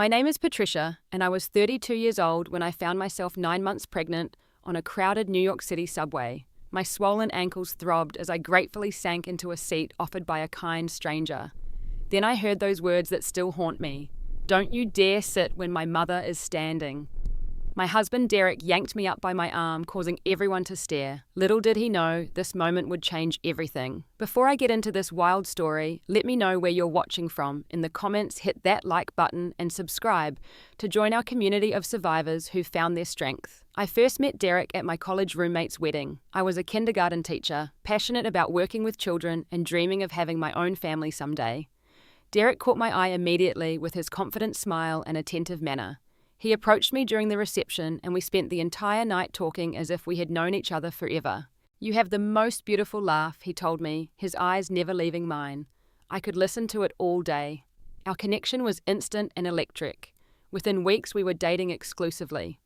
My name is Patricia, and I was 32 years old when I found myself 9 months pregnant on a crowded New York City subway. My swollen ankles throbbed as I gratefully sank into a seat offered by a kind stranger. Then I heard those words that still haunt me. "Don't you dare sit when my mother is standing." My husband Derek yanked me up by my arm, causing everyone to stare. Little did he know, this moment would change everything. Before I get into this wild story, let me know where you're watching from. In the comments, hit that like button and subscribe to join our community of survivors who found their strength. I first met Derek at my college roommate's wedding. I was a kindergarten teacher, passionate about working with children and dreaming of having my own family someday. Derek caught my eye immediately with his confident smile and attentive manner. He approached me during the reception and we spent the entire night talking as if we had known each other forever. "You have the most beautiful laugh," he told me, his eyes never leaving mine. I could listen to it all day. Our connection was instant and electric. Within weeks we were dating exclusively.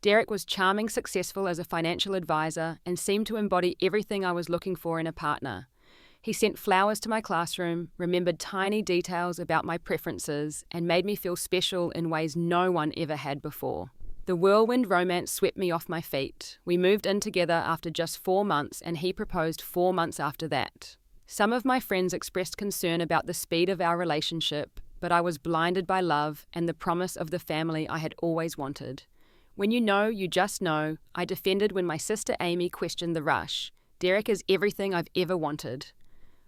Derek was charming, successful as a financial advisor, and seemed to embody everything I was looking for in a partner. He sent flowers to my classroom, remembered tiny details about my preferences, and made me feel special in ways no one ever had before. The whirlwind romance swept me off my feet. We moved in together after just 4 months, and he proposed 4 months after that. Some of my friends expressed concern about the speed of our relationship, but I was blinded by love and the promise of the family I had always wanted. When you know, you just know, I defended when my sister Amy questioned the rush. Derek is everything I've ever wanted.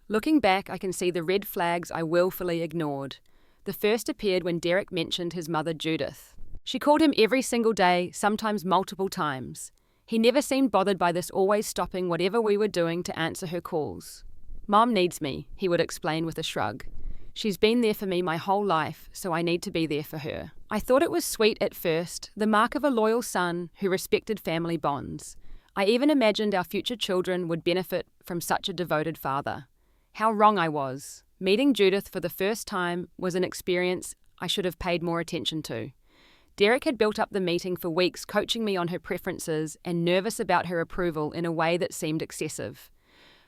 Looking back, I can see the red flags I willfully ignored. The first appeared when Derek mentioned his mother Judith. She called him every single day, sometimes multiple times. He never seemed bothered by this, always stopping whatever we were doing to answer her calls. "Mom needs me," he would explain with a shrug. "She's been there for me my whole life, so I need to be there for her." I thought it was sweet at first, the mark of a loyal son who respected family bonds. I even imagined our future children would benefit from such a devoted father. How wrong I was. Meeting Judith for the first time was an experience I should have paid more attention to. Derek had built up the meeting for weeks, coaching me on her preferences and nervous about her approval in a way that seemed excessive.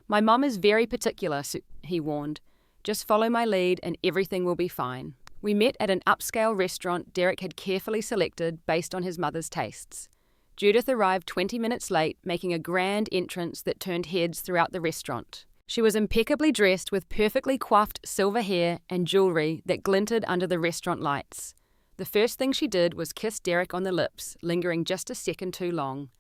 "My mom is very particular," he warned. "Just follow my lead and everything will be fine." We met at an upscale restaurant Derek had carefully selected based on his mother's tastes. Judith arrived 20 minutes late, making a grand entrance that turned heads throughout the restaurant. She was impeccably dressed with perfectly coiffed silver hair and jewelry that glinted under the restaurant lights. The first thing she did was kiss Derek on the lips, lingering just a second too long.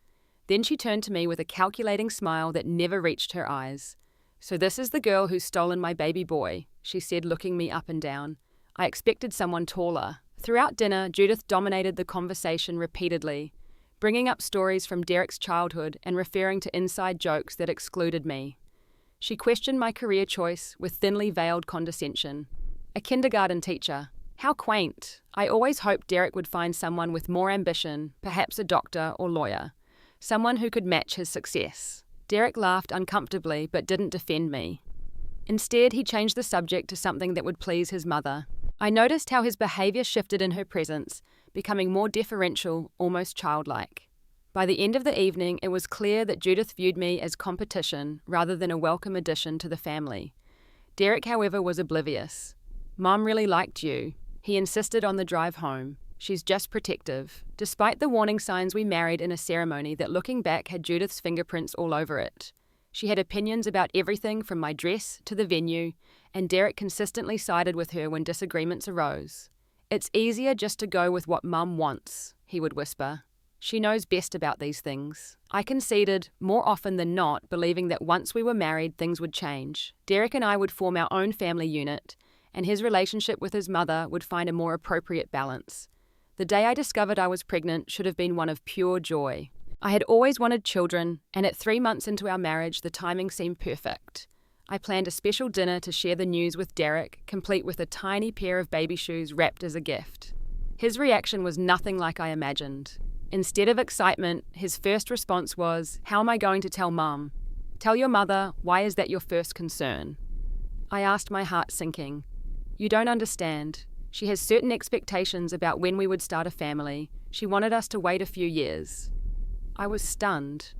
Then she turned to me with a calculating smile that never reached her eyes. "So this is the girl who's stolen my baby boy," she said, looking me up and down. I expected someone taller. Throughout dinner, Judith dominated the conversation repeatedly, bringing up stories from Derek's childhood and referring to inside jokes that excluded me. She questioned my career choice with thinly veiled condescension. A kindergarten teacher. How quaint. I always hoped Derek would find someone with more ambition, perhaps a doctor or lawyer, someone who could match his success. Derek laughed uncomfortably but didn't defend me. Instead, he changed the subject to something that would please his mother. I noticed how his behavior shifted in her presence, becoming more deferential, almost childlike. By the end of the evening, it was clear that Judith viewed me as competition rather than a welcome addition to the family. Derek, however, was oblivious. "Mom really liked you," he insisted on the drive home. "She's just protective." Despite the warning signs, we married in a ceremony that, looking back, had Judith's fingerprints all over it. She had opinions about everything from my dress to the venue, and Derek consistently sided with her when disagreements arose. "It's easier just to go with what Mum wants," he would whisper. "She knows best about these things." I conceded, more often than not, believing that once we were married, things would change. Derek and I would form our own family unit, and his relationship with his mother would find a more appropriate balance. The day I discovered I was pregnant should have been one of pure joy. I had always wanted children, and at 3 months into our marriage, the timing seemed perfect. I planned a special dinner to share the news with Derek, complete with a tiny pair of baby shoes wrapped as a gift. His reaction was nothing like I imagined. Instead of excitement, his first response was, "How am I going to tell Mum?" "Tell your mother, why is that your first concern?" I asked, my heart sinking. "You don't understand. She has certain expectations about when we would start a family. She wanted us to wait a few years." I was stunned.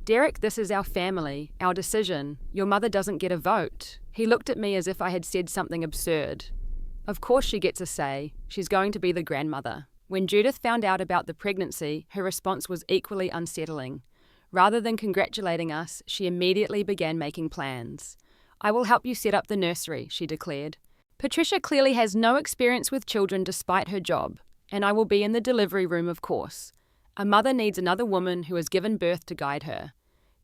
"Derek, this is our family, our decision. Your mother doesn't get a vote." He looked at me as if I had said something absurd. Of course she gets a say. She's going to be the grandmother. When Judith found out about the pregnancy, her response was equally unsettling. Rather than congratulating us, she immediately began making plans. "I will help you set up the nursery," she declared. "Patricia clearly has no experience with children despite her job, and I will be in the delivery room, of course. A mother needs another woman who has given birth to guide her."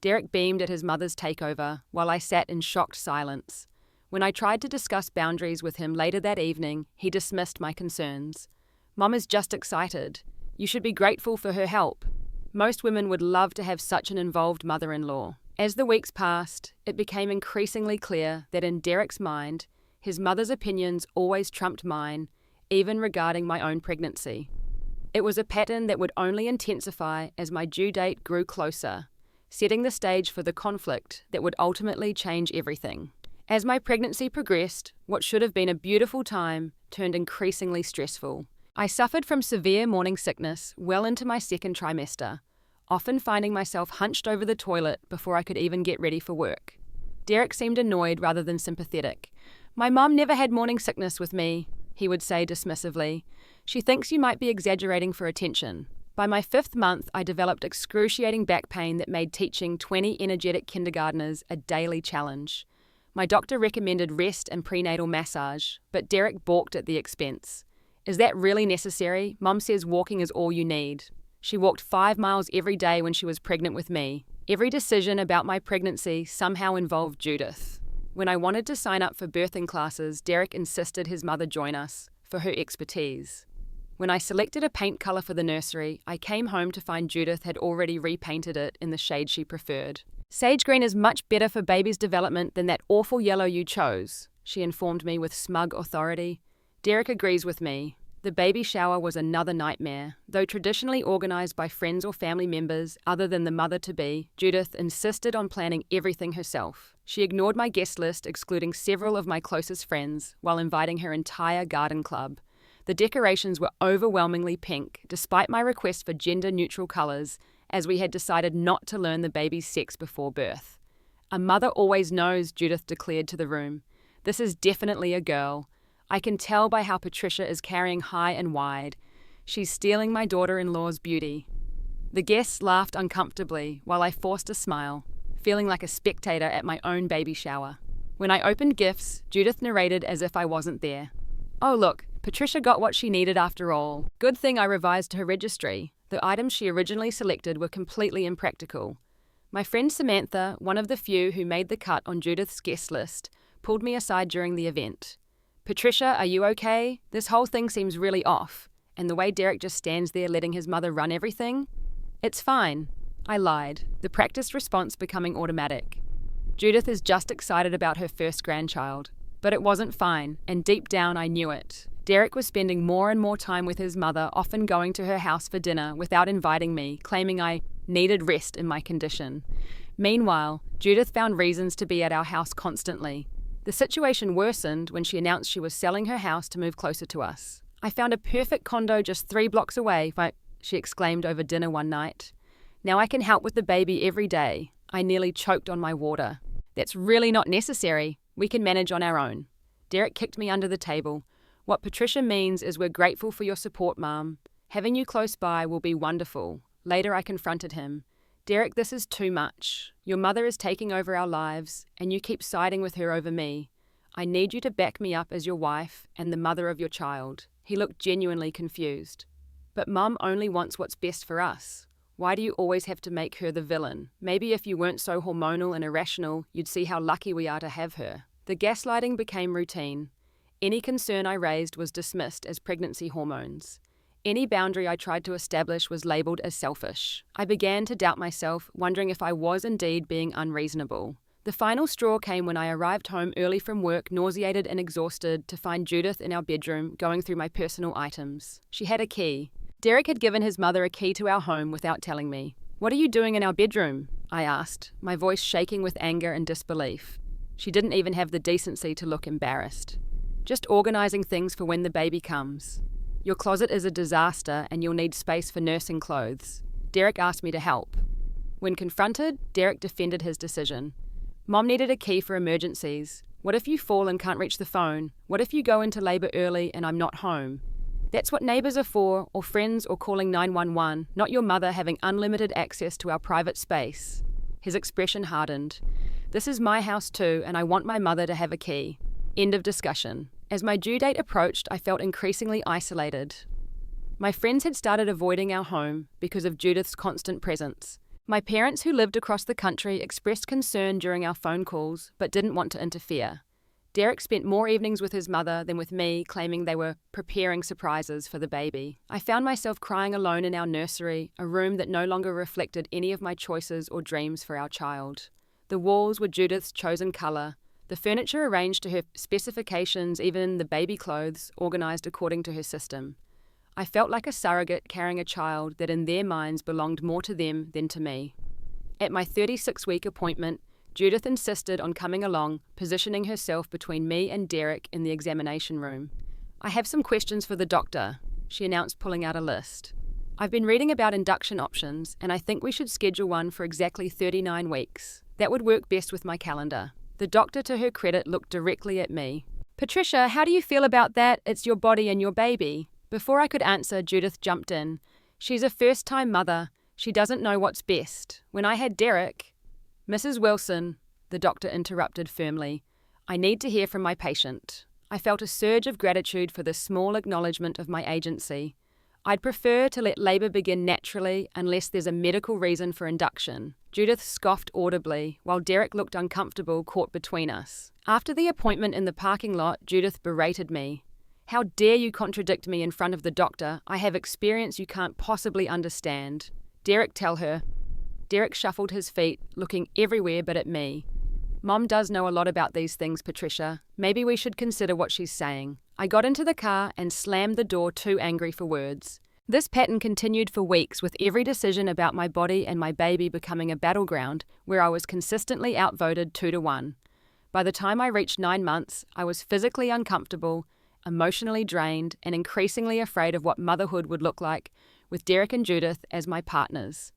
Derek beamed at his mother's takeover, while I sat in shocked silence. When I tried to discuss boundaries with him later that evening, he dismissed my concerns. "Mom is just excited. You should be grateful for her help. Most women would love to have such an involved mother-in-law." As the weeks passed, it became increasingly clear that in Derek's mind, his mother's opinions always trumped mine, even regarding my own pregnancy. It was a pattern that would only intensify as my due date grew closer, setting the stage for the conflict that would ultimately change everything. As my pregnancy progressed, what should have been a beautiful time turned increasingly stressful. I suffered from severe morning sickness well into my second trimester, often finding myself hunched over the toilet before I could even get ready for work. Derek seemed annoyed rather than sympathetic. "My mom never had morning sickness with me," he would say dismissively. "She thinks you might be exaggerating for attention." By my 5th month, I developed excruciating back pain that made teaching 20 energetic kindergartners a daily challenge. My doctor recommended rest and prenatal massage, but Derek balked at the expense. "Is that really necessary? Mom says walking is all you need." She walked 5 miles every day when she was pregnant with me. Every decision about my pregnancy somehow involved Judith. When I wanted to sign up for birthing classes, Derek insisted his mother join us, for her expertise. When I selected a paint colour for the nursery, I came home to find Judith had already repainted it in the shade she preferred. "Sage green is much better for baby's development than that awful yellow you chose," she informed me with smug authority. Derek agrees with me. The baby shower was another nightmare. Though traditionally organised by friends or family members other than the mother-to-be, Judith insisted on planning everything herself. She ignored my guest list, excluding several of my closest friends, while inviting her entire garden club. The decorations were overwhelmingly pink, despite my request for gender-neutral colours, as we had decided not to learn the baby's sex before birth. "A mother always knows," Judith declared to the room. "This is definitely a girl. I can tell by how Patricia is carrying high and wide. She's stealing my daughter-in-law's beauty." The guests laughed uncomfortably while I forced a smile, feeling like a spectator at my own baby shower. When I opened gifts, Judith narrated as if I wasn't there. "Oh look, Patricia got what she needed after all. Good thing I revised her registry. The items she originally selected were completely impractical." My friend Samantha, one of the few who made the cut on Judith's guest list, pulled me aside during the event. "Patricia, are you okay? This whole thing seems really off. And the way Derek just stands there letting his mother run everything?" "It's fine." I lied, the practiced response becoming automatic. "Judith is just excited about her first grandchild." But it wasn't fine, and deep down I knew it. Derek was spending more and more time with his mother, often going to her house for dinner without inviting me, claiming I needed rest in my condition. Meanwhile, Judith found reasons to be at our house constantly. The situation worsened when she announced she was selling her house to move closer to us. "I found a perfect condo just 3 blocks away," she exclaimed over dinner one night. "Now I can help with the baby every day." I nearly choked on my water. "That's really not necessary. We can manage on our own." Derek kicked me under the table. "What Patricia means is we're grateful for your support, Mom. Having you close by will be wonderful." Later I confronted him. "Derek, this is too much. Your mother is taking over our lives, and you keep siding with her over me. I need you to back me up as your wife and the mother of your child." He looked genuinely confused. "But Mum only wants what's best for us. Why do you always have to make her the villain? Maybe if you weren't so hormonal and irrational, you'd see how lucky we are to have her." The gaslighting became routine. Any concern I raised was dismissed as pregnancy hormones. Any boundary I tried to establish was labelled as selfish. I began to doubt myself, wondering if I was indeed being unreasonable. The final straw came when I arrived home early from work, nauseated and exhausted, to find Judith in our bedroom going through my personal items. She had a key. Derek had given his mother a key to our home without telling me. "What are you doing in our bedroom?" I asked, my voice shaking with anger and disbelief. She didn't even have the decency to look embarrassed. "Just organising things for when the baby comes. Your closet is a disaster and you'll need space for nursing clothes." Derek asked me to help. When confronted, Derek defended his decision. "Mom needed a key for emergencies. What if you fall and can't reach the phone? What if you go into labor early and I'm not home? That's what neighbors are for, or friends, or calling 911, not your mother having unlimited access to our private space. His expression hardened. This is my house too, and I want my mother to have a key. End of discussion. As my due date approached, I felt increasingly isolated. My friends had started avoiding our home because of Judith's constant presence. My parents, who lived across the country, expressed concern during our phone calls, but didn't want to interfere. Derek spent more evenings with his mother than with me, claiming they were preparing surprises for the baby. I found myself crying alone in our nursery, a room that no longer reflected any of my choices or dreams for our child. The walls were Judith's chosen colour, the furniture arranged to her specifications, even the baby clothes organised according to her system. I felt like a surrogate carrying a child that in their minds belonged more to them than to me. At my 36-week appointment, Judith insisted on coming along, positioning herself between me and Derek in the examination room. I have some questions for the doctor, she announced, pulling out a list. I've been reading about induction options, and I think we should schedule one for exactly 39 weeks. That would work best with my calendar. The doctor, to her credit, looked directly at me. Patricia, how do you feel about that? It's your body and your baby. Before I could answer, Judith jumped in. She's a first-time mother. She doesn't know what's best. When I had Derek... Mrs. Wilson, the doctor interrupted firmly, I need to hear from my patient. I felt a surge of gratitude for this small acknowledgement of my agency. I'd prefer to let labour begin naturally unless there's a medical reason for induction. Judith scoffed audibly, while Derek looked uncomfortable, caught between us. After the appointment in the parking lot, Judith berated me. How dare you contradict me in front of the doctor? I have experience you can't possibly understand. Derek, tell her. Derek shuffled his feet, looking everywhere but at me. Mom does know a lot about these things, Patricia. Maybe we should consider what she's saying. I got into the car and slammed the door, too angry for words. This pattern continued for weeks, with every decision about my body and my baby becoming a battleground where I was consistently outvoted 2-1. By the time I reached 9 months, I was physically uncomfortable, emotionally drained, and increasingly afraid of what motherhood would look like with Derek and Judith as my partners.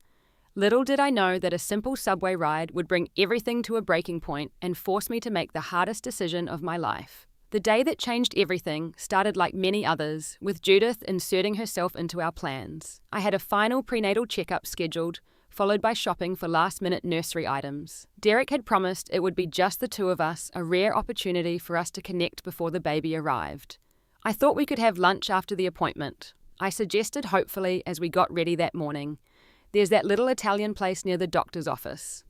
Little did I know that a simple subway ride would bring everything to a breaking point and force me to make the hardest decision of my life. The day that changed everything started like many others, with Judith inserting herself into our plans. I had a final prenatal checkup scheduled, followed by shopping for last-minute nursery items. Derek had promised it would be just the two of us, a rare opportunity for us to connect before the baby arrived. I thought we could have lunch after the appointment. I suggested hopefully as we got ready that morning. There's that little Italian place near the doctor's office.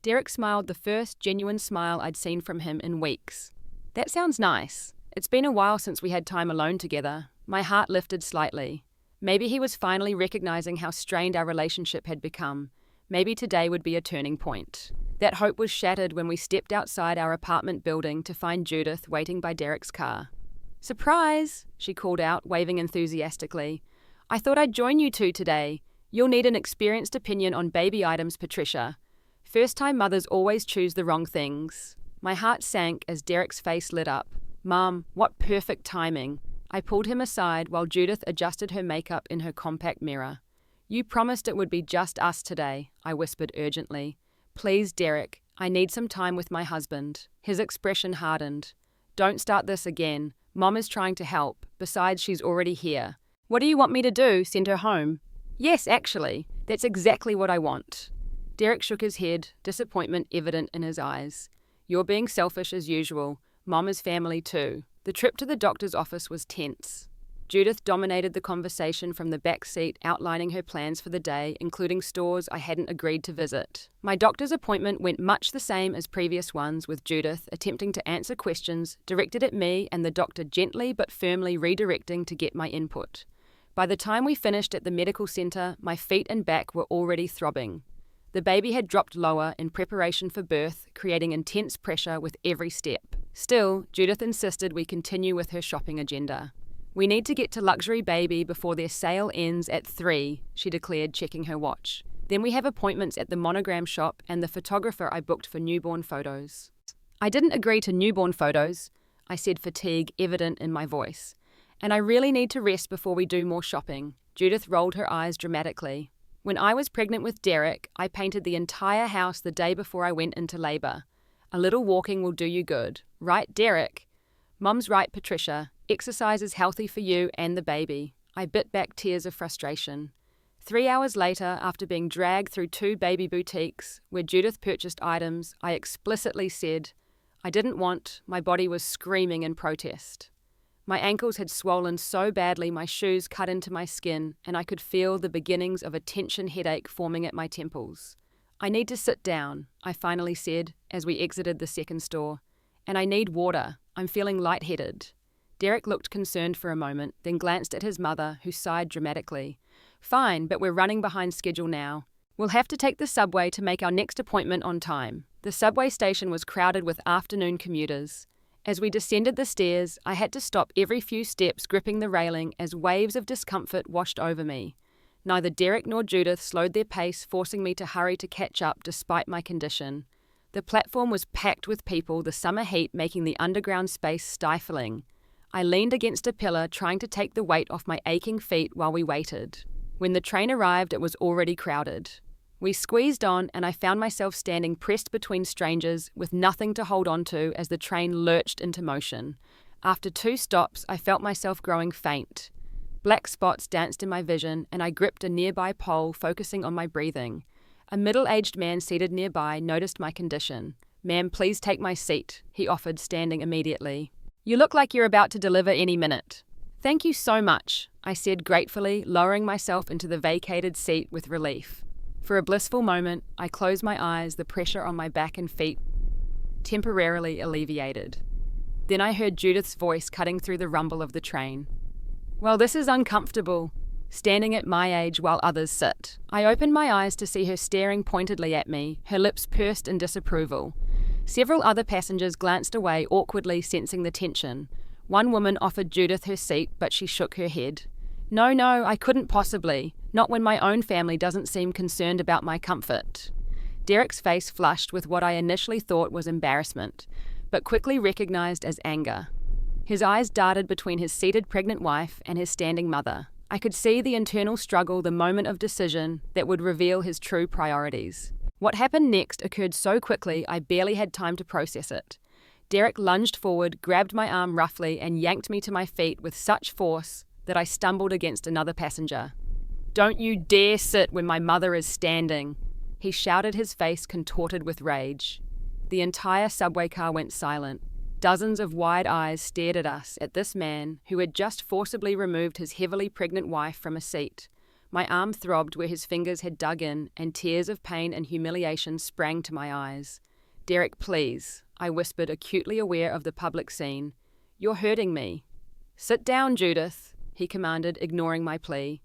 Derek smiled, the first genuine smile I'd seen from him in weeks. That sounds nice. It's been a while since we had time alone together. My heart lifted slightly. Maybe he was finally recognizing how strained our relationship had become. Maybe today would be a turning point. That hope was shattered when we stepped outside our apartment building to find Judith waiting by Derek's car. Surprise, she called out, waving enthusiastically. I thought I'd join you two today. You'll need an experienced opinion on baby items, Patricia. First-time mothers always choose the wrong things. My heart sank as Derek's face lit up. Mom, what perfect timing. I pulled him aside while Judith adjusted her makeup in her compact mirror. You promised it would be just us today, I whispered urgently. Please, Derek, I need some time with my husband. His expression hardened. Don't start this again. Mom is trying to help. Besides, she's already here. What do you want me to do? Send her home? Yes, actually. That's exactly what I want. Derek shook his head, disappointment evident in his eyes. You're being selfish as usual. Mom is family too. The trip to the doctor's office was tense. Judith dominated the conversation from the back seat, outlining her plans for the day, including stores I hadn't agreed to visit. My doctor's appointment went much the same as previous ones, with Judith attempting to answer questions directed at me and the doctor gently but firmly redirecting to get my input. By the time we finished at the medical centre, my feet and back were already throbbing. The baby had dropped lower in preparation for birth, creating intense pressure with every step. Still, Judith insisted we continue with her shopping agenda. We need to get to Luxury Baby before their sale ends at 3, she declared, checking her watch. Then we have appointments at the monogram shop and the photographer I booked for newborn photos. I didn't agree to newborn photos, I said, fatigue evident in my voice. And I really need to rest before we do more shopping. Judith rolled her eyes dramatically. When I was pregnant with Derek, I painted the entire house the day before I went into labour. A little walking will do you good. Right, Derek? Mum's right, Patricia. Exercise is healthy for you and the baby. I bit back tears of frustration. 3 hours later, after being dragged through 2 baby boutiques where Judith purchased items I explicitly said I didn't want, my body was screaming in protest. My ankles had swollen so badly my shoes cut into my skin, and I could feel the beginnings of a tension headache forming at my temples. I need to sit down, I finally said as we exited the second store. And I need water. I'm feeling lightheaded. Derek looked concerned for a moment, then glanced at his mother, who sighed dramatically. Fine, but we're running behind schedule now. We'll have to take the subway to make our next appointment on time. The subway station was crowded with afternoon commuters. As we descended the stairs, I had to stop every few steps, gripping the railing as waves of discomfort washed over me. Neither Derek nor Judith slowed their pace, forcing me to hurry to catch up despite my condition. The platform was packed with people, the summer heat making the underground space stifling. I leaned against a pillar, trying to take the weight off my aching feet while we waited. When the train arrived, it was already crowded. We squeezed on, and I found myself standing pressed between strangers with nothing to hold on to as the train lurched into motion. After 2 stops, I felt myself growing faint. Black spots danced in my vision, and I gripped a nearby pole, focusing on my breathing. A middle-aged man seated nearby noticed my condition. "Ma'am, please take my seat," he offered, standing immediately. "You look like you're about to deliver any minute." "Thank you so much," I said gratefully, lowering myself into the vacated seat with relief. For a blissful moment, I closed my eyes, the pressure on my back and feet temporarily alleviated. Then I heard Judith's voice cutting through the rumble of the train. "Well, this is uncomfortable, standing at my age while others sit." I opened my eyes to see her staring pointedly at me, her lips pursed in disapproval. Several other passengers glanced away, awkwardly sensing the tension. One woman offered Judith her seat, but she shook her head. No, I couldn't possibly. Not when my own family doesn't seem concerned about my comfort." Derek's face flushed with what I initially thought was embarrassment, but quickly recognized as anger. His eyes darted between his seated pregnant wife and his standing mother. I could see the internal struggle, the moment of decision that would reveal his true priorities. What happened next occurred so quickly I barely had time to process it. Derek lunged forward, grabbed my arm roughly, and yanked me to my feet with such force that I stumbled against another passenger. "Don't you dare sit when my mother is standing," he shouted, his face contorted with rage. The entire subway car went silent. Dozens of wide eyes stared at us, at this man who had just forcibly removed his heavily pregnant wife from a seat. My arm throbbed where his fingers had dug in, and tears of pain and humiliation sprang to my eyes. "Derek, please," I whispered, acutely aware of the public scene. "You're hurting me." "Sit down, Judith," he commanded, ignoring my plea.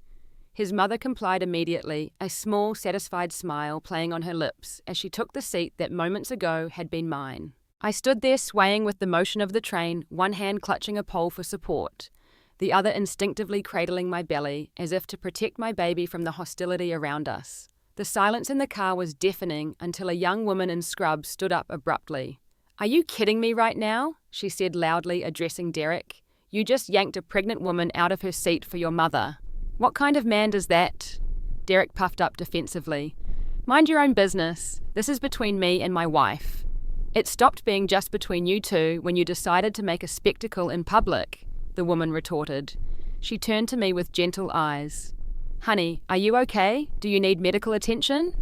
His mother complied immediately, a small, satisfied smile playing on her lips as she took the seat that moments ago had been mine. I stood there swaying with the motion of the train, one hand clutching a pole for support, the other instinctively cradling my belly, as if to protect my baby from the hostility around us. The silence in the car was deafening until a young woman in scrubs stood up abruptly. "Are you kidding me right now?" she said loudly, addressing Derek. "You just yanked a pregnant woman out of her seat for your mother. What kind of man does that?" Derek puffed up defensively. "Mind your own business. This is between me and my wife." "It stopped being just between you two when you decided to make a spectacle in public," the woman retorted. She turned to me with gentle eyes. "Honey, are you okay? Do you need medical attention?"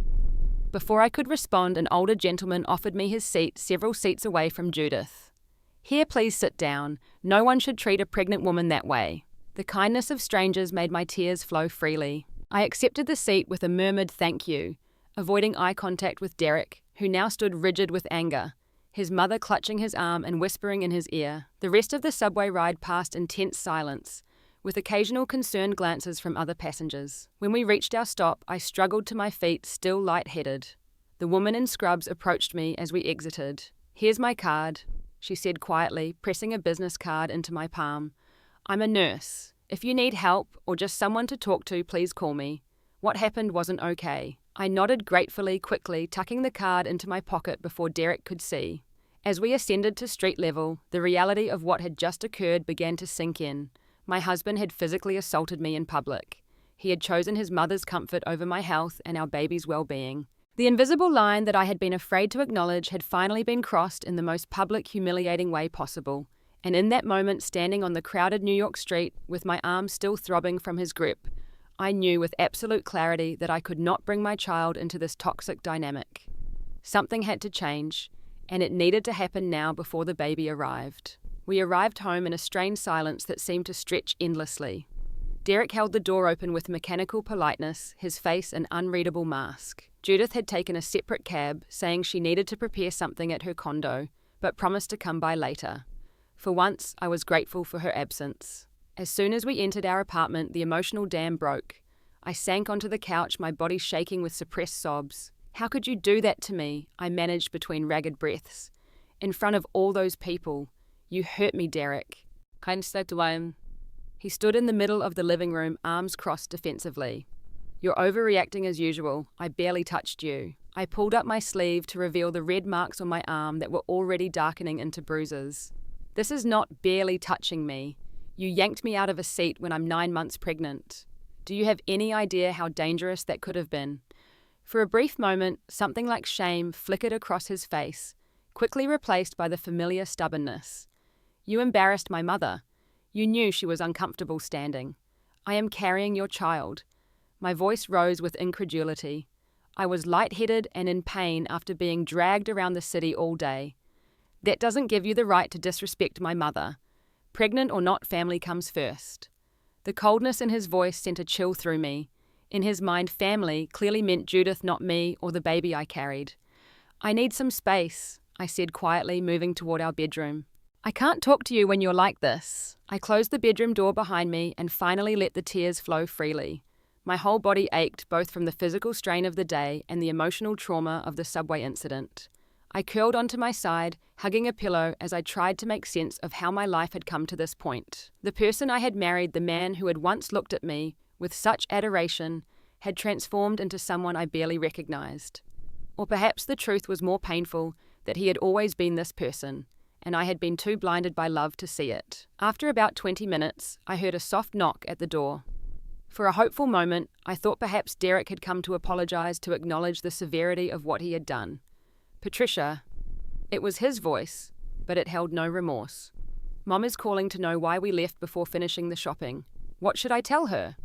Before I could respond, an older gentleman offered me his seat several seats away from Judith. "Here, please sit down. No one should treat a pregnant woman that way." The kindness of strangers made my tears flow freely. I accepted the seat with a murmured thank you, avoiding eye contact with Derek, who now stood rigid with anger, his mother clutching his arm and whispering in his ear. The rest of the subway ride passed in tense silence, with occasional concerned glances from other passengers. When we reached our stop, I struggled to my feet, still lightheaded. The woman in scrubs approached me as we exited. "Here's my card," she said quietly, pressing a business card into my palm. "I'm a nurse. If you need help or just someone to talk to, please call me. What happened wasn't okay." I nodded gratefully, quickly tucking the card into my pocket before Derek could see. As we ascended to street level, the reality of what had just occurred began to sink in. My husband had physically assaulted me in public. He had chosen his mother's comfort over my health and our baby's well-being. The invisible line that I had been afraid to acknowledge had finally been crossed in the most public, humiliating way possible, and in that moment, standing on the crowded New York street with my arms still throbbing from his grip, I knew with absolute clarity that I could not bring my child into this toxic dynamic. Something had to change, and it needed to happen now before the baby arrived. We arrived home in a strained silence that seemed to stretch endlessly. Derek held the door open with mechanical politeness, his face an unreadable mask. Judith had taken a separate cab, saying she needed to prepare something at her condo, but promised to come by later. For once, I was grateful for her absence. As soon as we entered our apartment, the emotional dam broke. I sank onto the couch, my body shaking with suppressed sobs. "How could you do that to me?" I managed between ragged breaths. "In front of all those people. You hurt me, Derek." He stood in the middle of the living room, arms crossed defensively. "You're overreacting as usual. I barely touched you." I pulled up my sleeve to reveal the red marks on my arm that were already darkening into bruises. "This is not barely touching me. You yanked me out of a seat when I'm 9 months pregnant. Do you have any idea how dangerous that could have been?" For a brief moment, something like shame flickered across his face, quickly replaced by the familiar stubbornness. "You embarrassed my mother. You knew she was uncomfortable standing. I am carrying your child." My voice rose with incredulity. I was lightheaded and in pain after being dragged around the city all day. "That doesn't give you the right to disrespect my mother. Pregnant or not, family comes first." The coldness in his voice sent a chill through me. In his mind, family clearly meant Judith, not me, or the baby I carried. "I need some space," I said quietly, moving toward our bedroom. "I can't talk to you when you're like this." I closed the bedroom door behind me and finally let the tears flow freely. My whole body ached, both from the physical strain of the day and the emotional trauma of the subway incident. I curled onto my side, hugging a pillow as I tried to make sense of how my life had come to this point. The person I had married, the man who had once looked at me with such adoration, had transformed into someone I barely recognized. Or perhaps the truth was more painful, that he had always been this person, and I had been too blinded by love to see it. After about 20 minutes, I heard a soft knock at the door. For a hopeful moment, I thought perhaps Derek had come to apologize, to acknowledge the severity of what he had done. "Patricia." It was his voice, but it held no remorse. "Mom is calling to know why we left before finishing the shopping. What should I tell her?"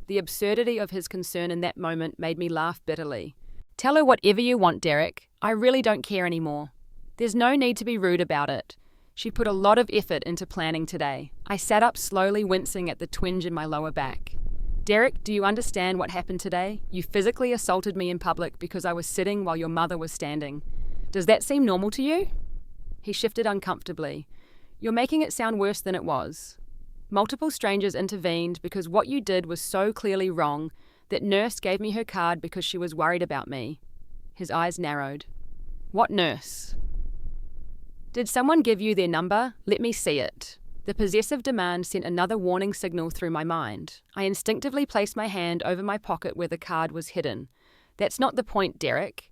The absurdity of his concern in that moment made me laugh bitterly. "Tell her whatever you want, Derek. I really don't care anymore. There's no need to be rude about it. She put a lot of effort into planning today." I sat up slowly, wincing at the twinge in my lower back. "Derek, do you understand what happened today? You physically assaulted me in public because I was sitting while your mother was standing. Does that seem normal to you?" He shifted uncomfortably. "You're making it sound worse than it was. Multiple strangers intervened because what you did was so clearly wrong. That nurse gave me her card because she was worried about me." His eyes narrowed. "What nurse?" "Did someone give you their number? Let me see it." The possessive demand sent another warning signal through my mind. I instinctively placed my hand over my pocket where the card was hidden. "That's not the point, Derek.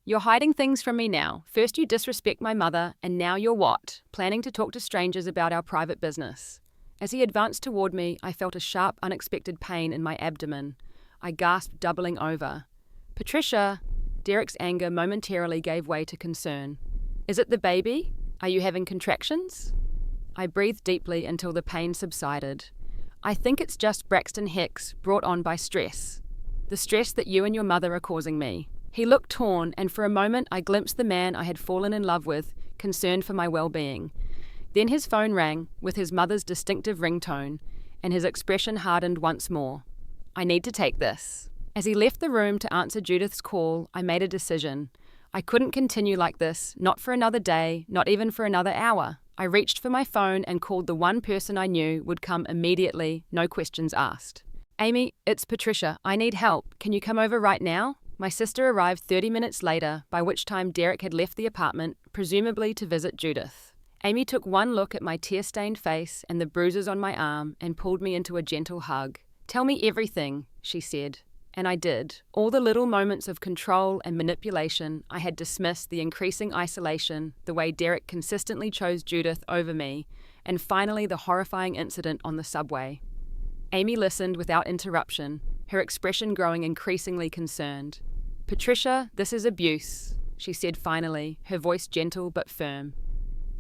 You're hiding things from me now. First you disrespect my mother, and now you're what? Planning to talk to strangers about our private business." As he advanced toward me, I felt a sharp, unexpected pain in my abdomen. I gasped, doubling over. "Patricia!" Derek's anger momentarily gave way to concern. "Is it the baby? Are you having contractions?" I breathed deeply until the pain subsided. "I think it's just Braxton Hicks, brought on by stress. The stress that you and your mother are causing me." He looked torn, and for a moment I glimpsed the man I had fallen in love with, concerned for my well-being. Then his phone rang, with his mother's distinctive ringtone, and his expression hardened once more. "I need to take this." As he left the room to answer Judith's call, I made a decision. I couldn't continue like this, not for another day, not even for another hour. I reached for my phone and called the one person I knew would come immediately, no questions asked. "Amy, it's Patricia. I need help. Can you come over right now?" My sister arrived 30 minutes later, by which time Derek had left the apartment, presumably to visit Judith. Amy took one look at my tear-stained face and the bruises on my arm and pulled me into a gentle hug. "Tell me everything," she said. And I did. All the little moments of control and manipulation I had dismissed, the increasing isolation, the way Derek consistently chose Judith over me, and finally the horrifying incident on the subway. Amy listened without interruption, her expression growing increasingly concerned. "Patricia, this is abuse," she said finally, her voice gentle but firm.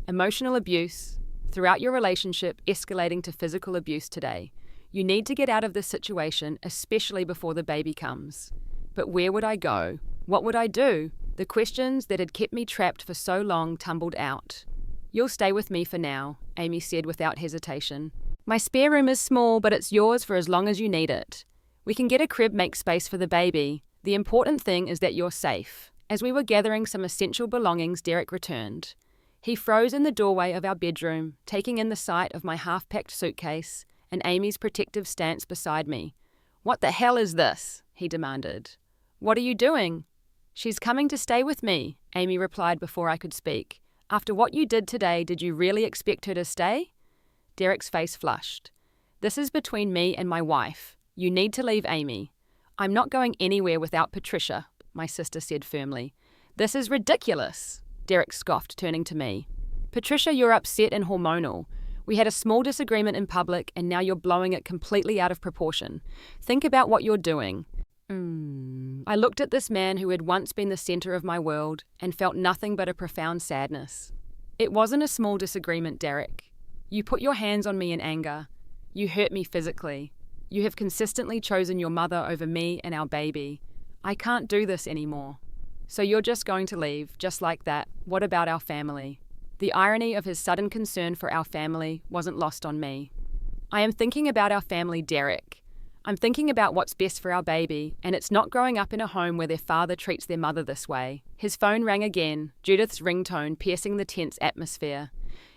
"Emotional abuse, throughout your relationship escalating to physical abuse today. You need to get out of this situation, especially before the baby comes." But where would I go? What would I do? The questions that had kept me trapped for so long tumbled out. "You'll stay with me for now," Amy said without hesitation. "My spare room is small, but it's yours for as long as you need it. We can get a crib, make space for the baby. The important thing is that you're safe." As we were gathering some essential belongings, Derek returned. He froze in the doorway of our bedroom, taking in the sight of my half-packed suitcase and Amy's protective stance beside me. "What the hell is this?" he demanded. "What are you doing?" "She's coming to stay with me," Amy replied before I could speak. "After what you did today, did you really expect her to stay?" Derek's face flushed. "This is between me and my wife. You need to leave Amy." "I'm not going anywhere without Patricia," my sister said firmly. "This is ridiculous," Derek scoffed, turning to me. "Patricia, you're upset and hormonal. We had a small disagreement in public and now you're blowing it completely out of proportion. Think about what you're doing." I looked at this man who had once been the center of my world and felt nothing but a profound sadness. "It wasn't a small disagreement, Derek. You put your hands on me in anger. You hurt me physically. You have consistently chosen your mother over me and our baby. I can't do this anymore. So you're just going to leave, just like that. What about our family?" The irony of his sudden concern for our family wasn't lost on me. "I am thinking about our family, Derek. I'm thinking about what's best for our baby, and it's not growing up in a home where their father treats their mother this way." His phone rang again, Judith's ringtone piercing the tense atmosphere.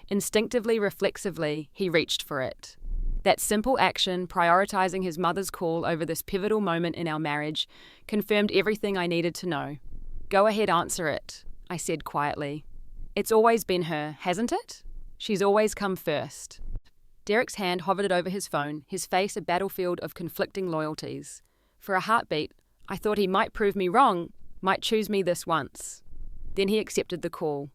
Instinctively, reflexively, he reached for it. That simple action, prioritizing his mother's call over this pivotal moment in our marriage, confirmed everything I needed to know. "Go ahead, answer it," I said quietly. "It's always been her, hasn't it? She's always come first." Derek's hand hovered over his phone, his face a battlefield of conflicting loyalties. For a heartbeat, I thought he might prove me wrong, might choose me this once. Then he accepted the call.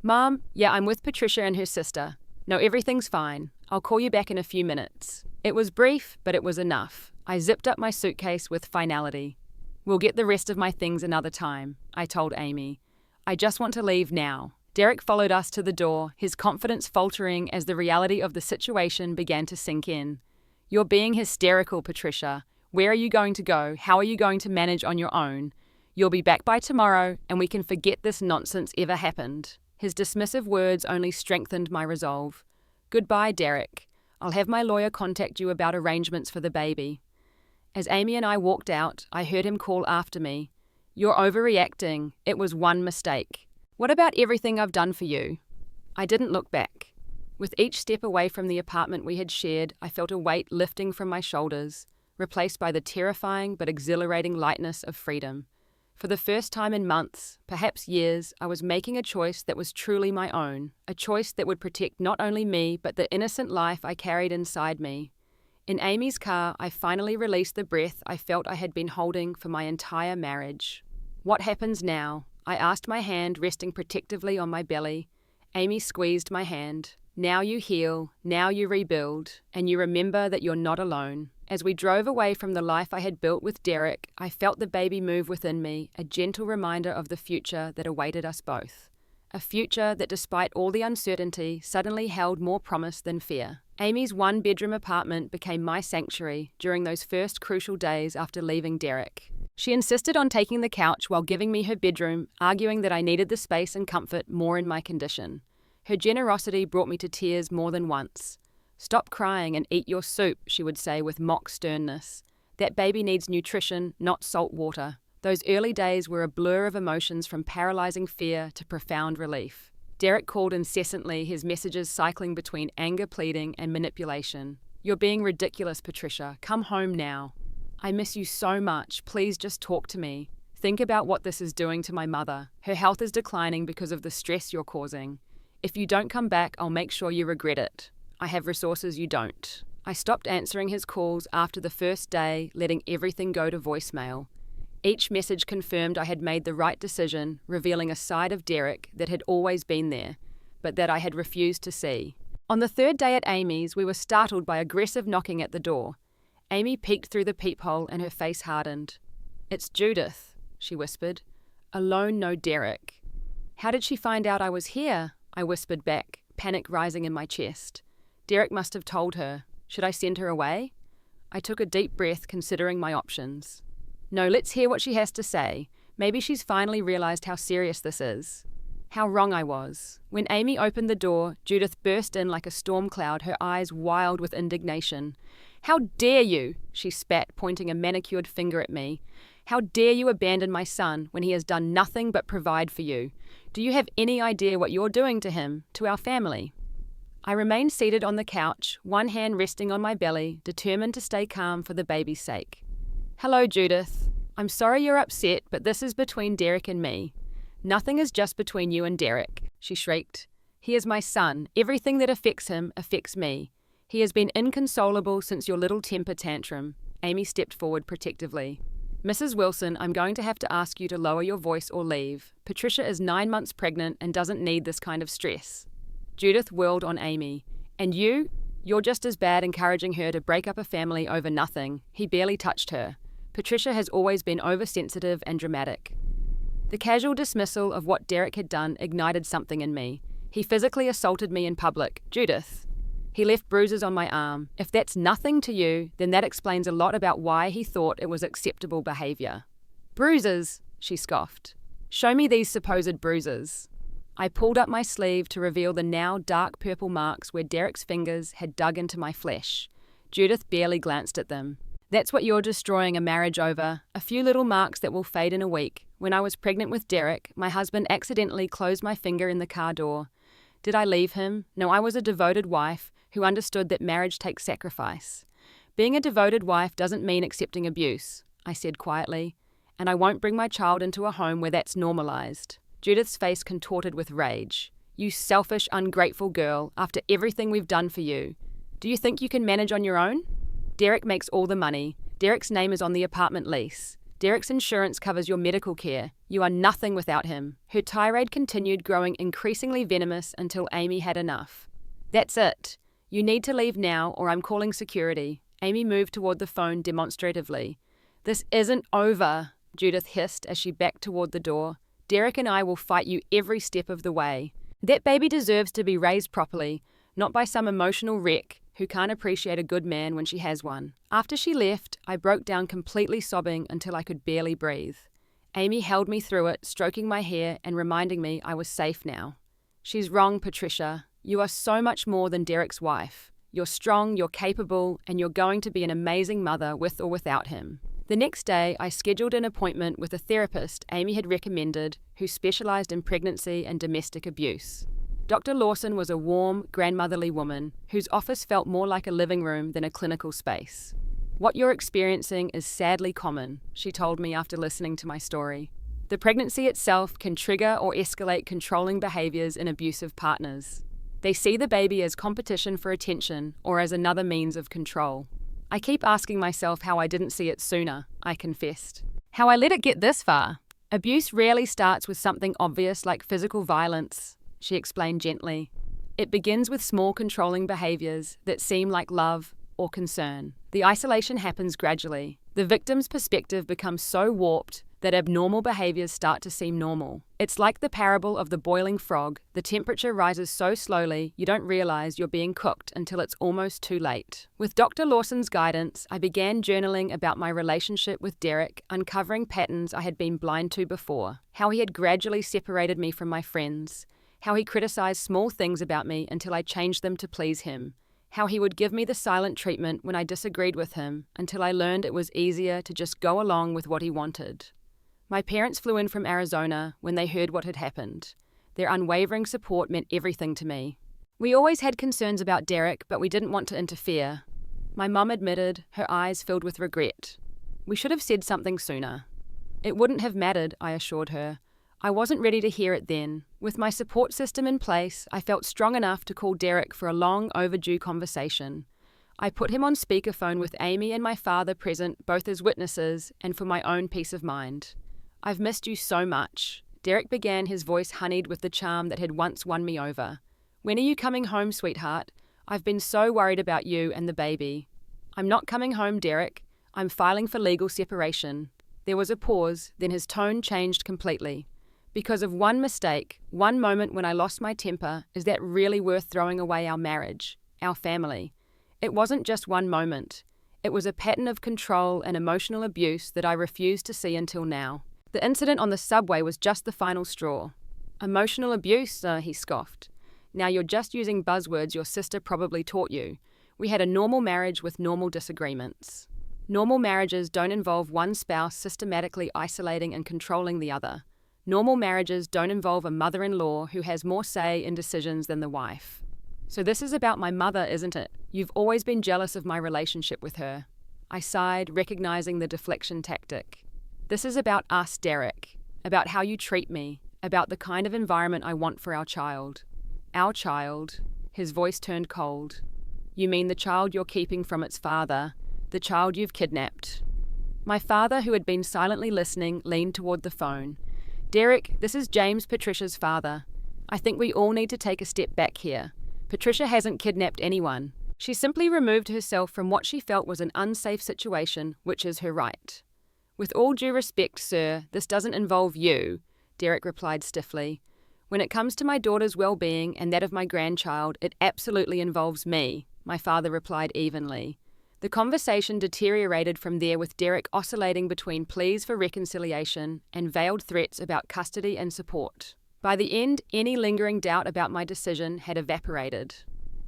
"Mom, yeah, I'm with Patricia and her sister. No, everything's fine. I'll call you back in a few minutes." It was brief, but it was enough. I zipped up my suitcase with finality. "We'll get the rest of my things another time," I told Amy. "I just want to leave now." Derek followed us to the door, his confidence faltering as the reality of the situation began to sink in. "You're being hysterical, Patricia. Where are you going to go? How are you going to manage on your own? You'll be back by tomorrow, and we can forget this nonsense ever happened." His dismissive words only strengthened my resolve. "Goodbye, Derek. I'll have my lawyer contact you about arrangements for the baby." As Amy and I walked out, I heard him call after me. "You're overreacting. It was one mistake. What about everything I've done for you?" I didn't look back. With each step away from the apartment we had shared, I felt a weight lifting from my shoulders, replaced by the terrifying but exhilarating lightness of freedom. For the first time in months, perhaps years, I was making a choice that was truly my own, a choice that would protect not only me but the innocent life I carried inside me. In Amy's car, I finally released the breath I felt I had been holding for my entire marriage. "What happens now?" I asked, my hand resting protectively on my belly. Amy squeezed my hand. "Now you heal, now you rebuild, and you remember that you're not alone." As we drove away from the life I had built with Derek, I felt the baby move within me, a gentle reminder of the future that awaited us both. A future that, despite all the uncertainty, suddenly held more promise than fear. Amy's one-bedroom apartment became my sanctuary during those first crucial days after leaving Derek. She insisted on taking the couch while giving me her bedroom, arguing that I needed the space and comfort more in my condition. Her generosity brought me to tears more than once. "Stop crying and eat your soup," she would say with mock sternness. "That baby needs nutrition, not salt water." Those early days were a blur of emotions from paralyzing fear to profound relief. Derek called incessantly, his messages cycling between anger, pleading, and manipulation. "You're being ridiculous, Patricia. Come home now. I miss you so much. Please just talk to me. Think about what this is doing to my mother. Her health is declining because of the stress you're causing. If you don't come back, I'll make sure you regret it. I have resources you don't." I stopped answering his calls after the first day, letting everything go to voicemail. Each message confirmed I had made the right decision, revealing a side of Derek that had always been there, but that I had refused to see. On the third day at Amy's, we were startled by aggressive knocking at the door. Amy peeked through the peephole and her face hardened. "It's Judith." she whispered. Alone, no Derek. How did she find out I was here? I whispered back, panic rising in my chest. Derek must have told her. Should I send her away? I took a deep breath, considering my options. No, let's hear what she has to say. Maybe she's finally realized how serious this is. How wrong I was. When Amy opened the door, Judith burst in like a storm cloud, her eyes wild with indignation. How dare you, she spat, pointing a manicured finger at me. How dare you abandon my son when he has done nothing but provide for you? Do you have any idea what you're doing to him, to our family? I remained seated on the couch, one hand resting on my belly, determined to stay calm for the baby's sake. Hello, Judith. I'm sorry you're upset, but this is between Derek and me. Nothing is just between you and Derek, she shrieked. He is my son. Everything that affects him affects me. He has been inconsolable since your little temper tantrum. Amy stepped forward protectively. Mrs. Wilson, I'm going to have to ask you to lower your voice or leave. Patricia is 9 months pregnant and doesn't need this kind of stress. Judith whirled on Amy. And you're just as bad encouraging her to break up a family over nothing. He barely touched her. Patricia has always been oversensitive and dramatic. The casual dismissal of what Derek had done ignited something in me. He physically assaulted me in public. Judith. He left bruises on my arm. If that's nothing to you, then that explains a lot about why he thought it was acceptable behavior. Bruises, she scoffed. Show me these supposed bruises. I pulled up my sleeve to reveal the now dark purple marks where Derek's fingers had dug into my flesh. Judith barely glanced at them. That's what you're destroying a marriage over. A few little marks that will fade in a week. When I was pregnant with Derek, my husband accidentally closed my finger in the car door. Did I leave him? No, I was a devoted wife who understood that marriage takes sacrifice. Being a devoted wife doesn't mean accepting abuse, I said quietly, and I won't bring my child into a home where that's normalized. Judith's face contorted with rage. You selfish, ungrateful girl, after everything we've done for you. Do you think you can manage on your own? Derek makes all the money. Derek's name is on the apartment lease. Derek's insurance covers your medical care. You are nothing without him. Her tirade continued, growing increasingly venomous until Amy had enough. That's it. You need to leave now or I'm calling security. Amy moved toward the phone demonstratively. This isn't over, Judith hissed as she backed toward the door. Derek and I will fight you every step of the way. That baby deserves to be raised properly, not by some emotional wreck who can't appreciate a good man when she has one. After she left, I broke down completely sobbing until I could barely breathe. Amy held me through it, stroking my hair and reminding me I was safe now. She's wrong, Patricia. You are so much more than Derek's wife. You're strong, you're capable, and you're going to be an amazing mother with or without him. The next day, I scheduled an appointment with a therapist Amy had recommended who specialized in pregnancy and domestic abuse. Dr. Lawson was a warm, grandmotherly woman whose office felt more like a living room than a clinical space. What you're experiencing is sadly common, she told me after listening to my story. The pregnancy itself can trigger or escalate controlling behaviors in abusive partners. They see the baby as competition for attention or as another means of control. I keep asking myself how I didn't see it sooner, I confessed. How I let it get this far. Abuse rarely starts with something obvious like physical violence, she explained gently. It begins with small controlling behaviors that seem like love or concern. The isolation happens gradually. The victim's perspective becomes so warped that abnormal behaviors start to seem normal. It's like the parable of the boiling frog. The temperature rises so slowly you don't realize you're being cooked until it's almost too late. With Dr. Lawson's guidance, I began journaling about my relationship with Derek, uncovering patterns I had been blind to before, how he had gradually separated me from my friends, how he criticized small things about me until I changed them to please him, how he would give me the silent treatment when I disagreed with him until I learned it was easier to just go along with what he wanted. My parents flew in from Arizona when they heard what had happened. Their unwavering support meant everything to me. We always had concerns about Derek, but we didn't want to interfere. My mum admitted, her eyes filled with regret. We should have said something sooner. It wouldn't have mattered, I assured her. I wasn't ready to hear it then. With my support system in place, I felt strong enough to call Derek for a long overdue conversation. I put him on speakerphone with Amy and my father present, both as witnesses, and for my own peace of mind. I've missed you so much. Derek began, his voice honeyed with the charm that had once won me over. When are you coming home, sweetheart? I've been so worried about you and the baby. I'm not coming home, Derek. I'm filing for legal separation. There was a pause, then his tone changed completely. Because of one mistake, one moment when I lost my temper, is that really worth throwing away our marriage, our family? It wasn't just one moment. It was a pattern of control and emotional abuse that I refused to see until now. The incident on the subway was just the final straw. Emotional abuse, he scoffed. Now you're just using buzzwords your sister probably taught you. We had a normal marriage with normal disagreements. Normal marriages don't involve one spouse systematically isolating and controlling the other. Normal marriages don't involve a mother-in-law who has more say in decisions than the wife. So this is about my mother, isn't it? You've always been jealous of my relationship with her. I sighed, recognizing the deflection tactic. This is about us, Derek. About how you treat me. About the kind of environment I want for our child. Our child. His voice turned cold. You mean the child you're keeping from its father, the child you've kidnapped. My father, who had been silently listening, leaned toward the phone. Derek, this is James, Patricia's father. I think we all need to take a step back here. Patricia hasn't kidnapped anyone. She simply removed herself from what she felt was an unsafe situation, which is her right. With all due respect, sir, this doesn't involve you, Derek replied stiffly. When it comes to my daughter's well-being and that of my grandchild, it absolutely involves me, my father replied evenly. The conversation deteriorated from there, with Derek oscillating between pleas for reconciliation and veiled threats about custody and support. By the end, any lingering doubt about my decision had evaporated.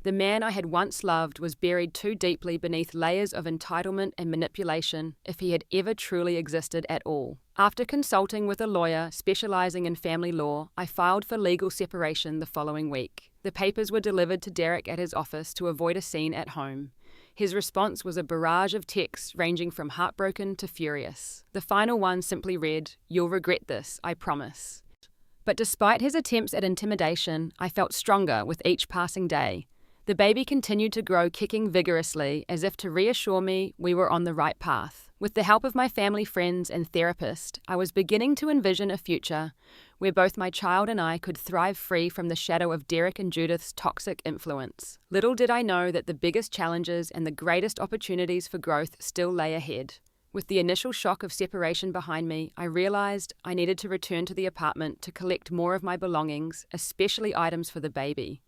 The man I had once loved was buried too deeply beneath layers of entitlement and manipulation if he had ever truly existed at all. After consulting with a lawyer specializing in family law, I filed for legal separation the following week. The papers were delivered to Derek at his office to avoid a scene at home. His response was a barrage of texts ranging from heartbroken to furious. The final one simply read, "You'll regret this, I promise." But despite his attempts at intimidation, I felt stronger with each passing day. The baby continued to grow, kicking vigorously, as if to reassure me we were on the right path. With the help of my family, friends, and therapist, I was beginning to envision a future where both my child and I could thrive free from the shadow of Derek and Judith's toxic influence. Little did I know that the biggest challenges and the greatest opportunities for growth still lay ahead. With the initial shock of separation behind me, I realized I needed to return to the apartment to collect more of my belongings, especially items for the baby.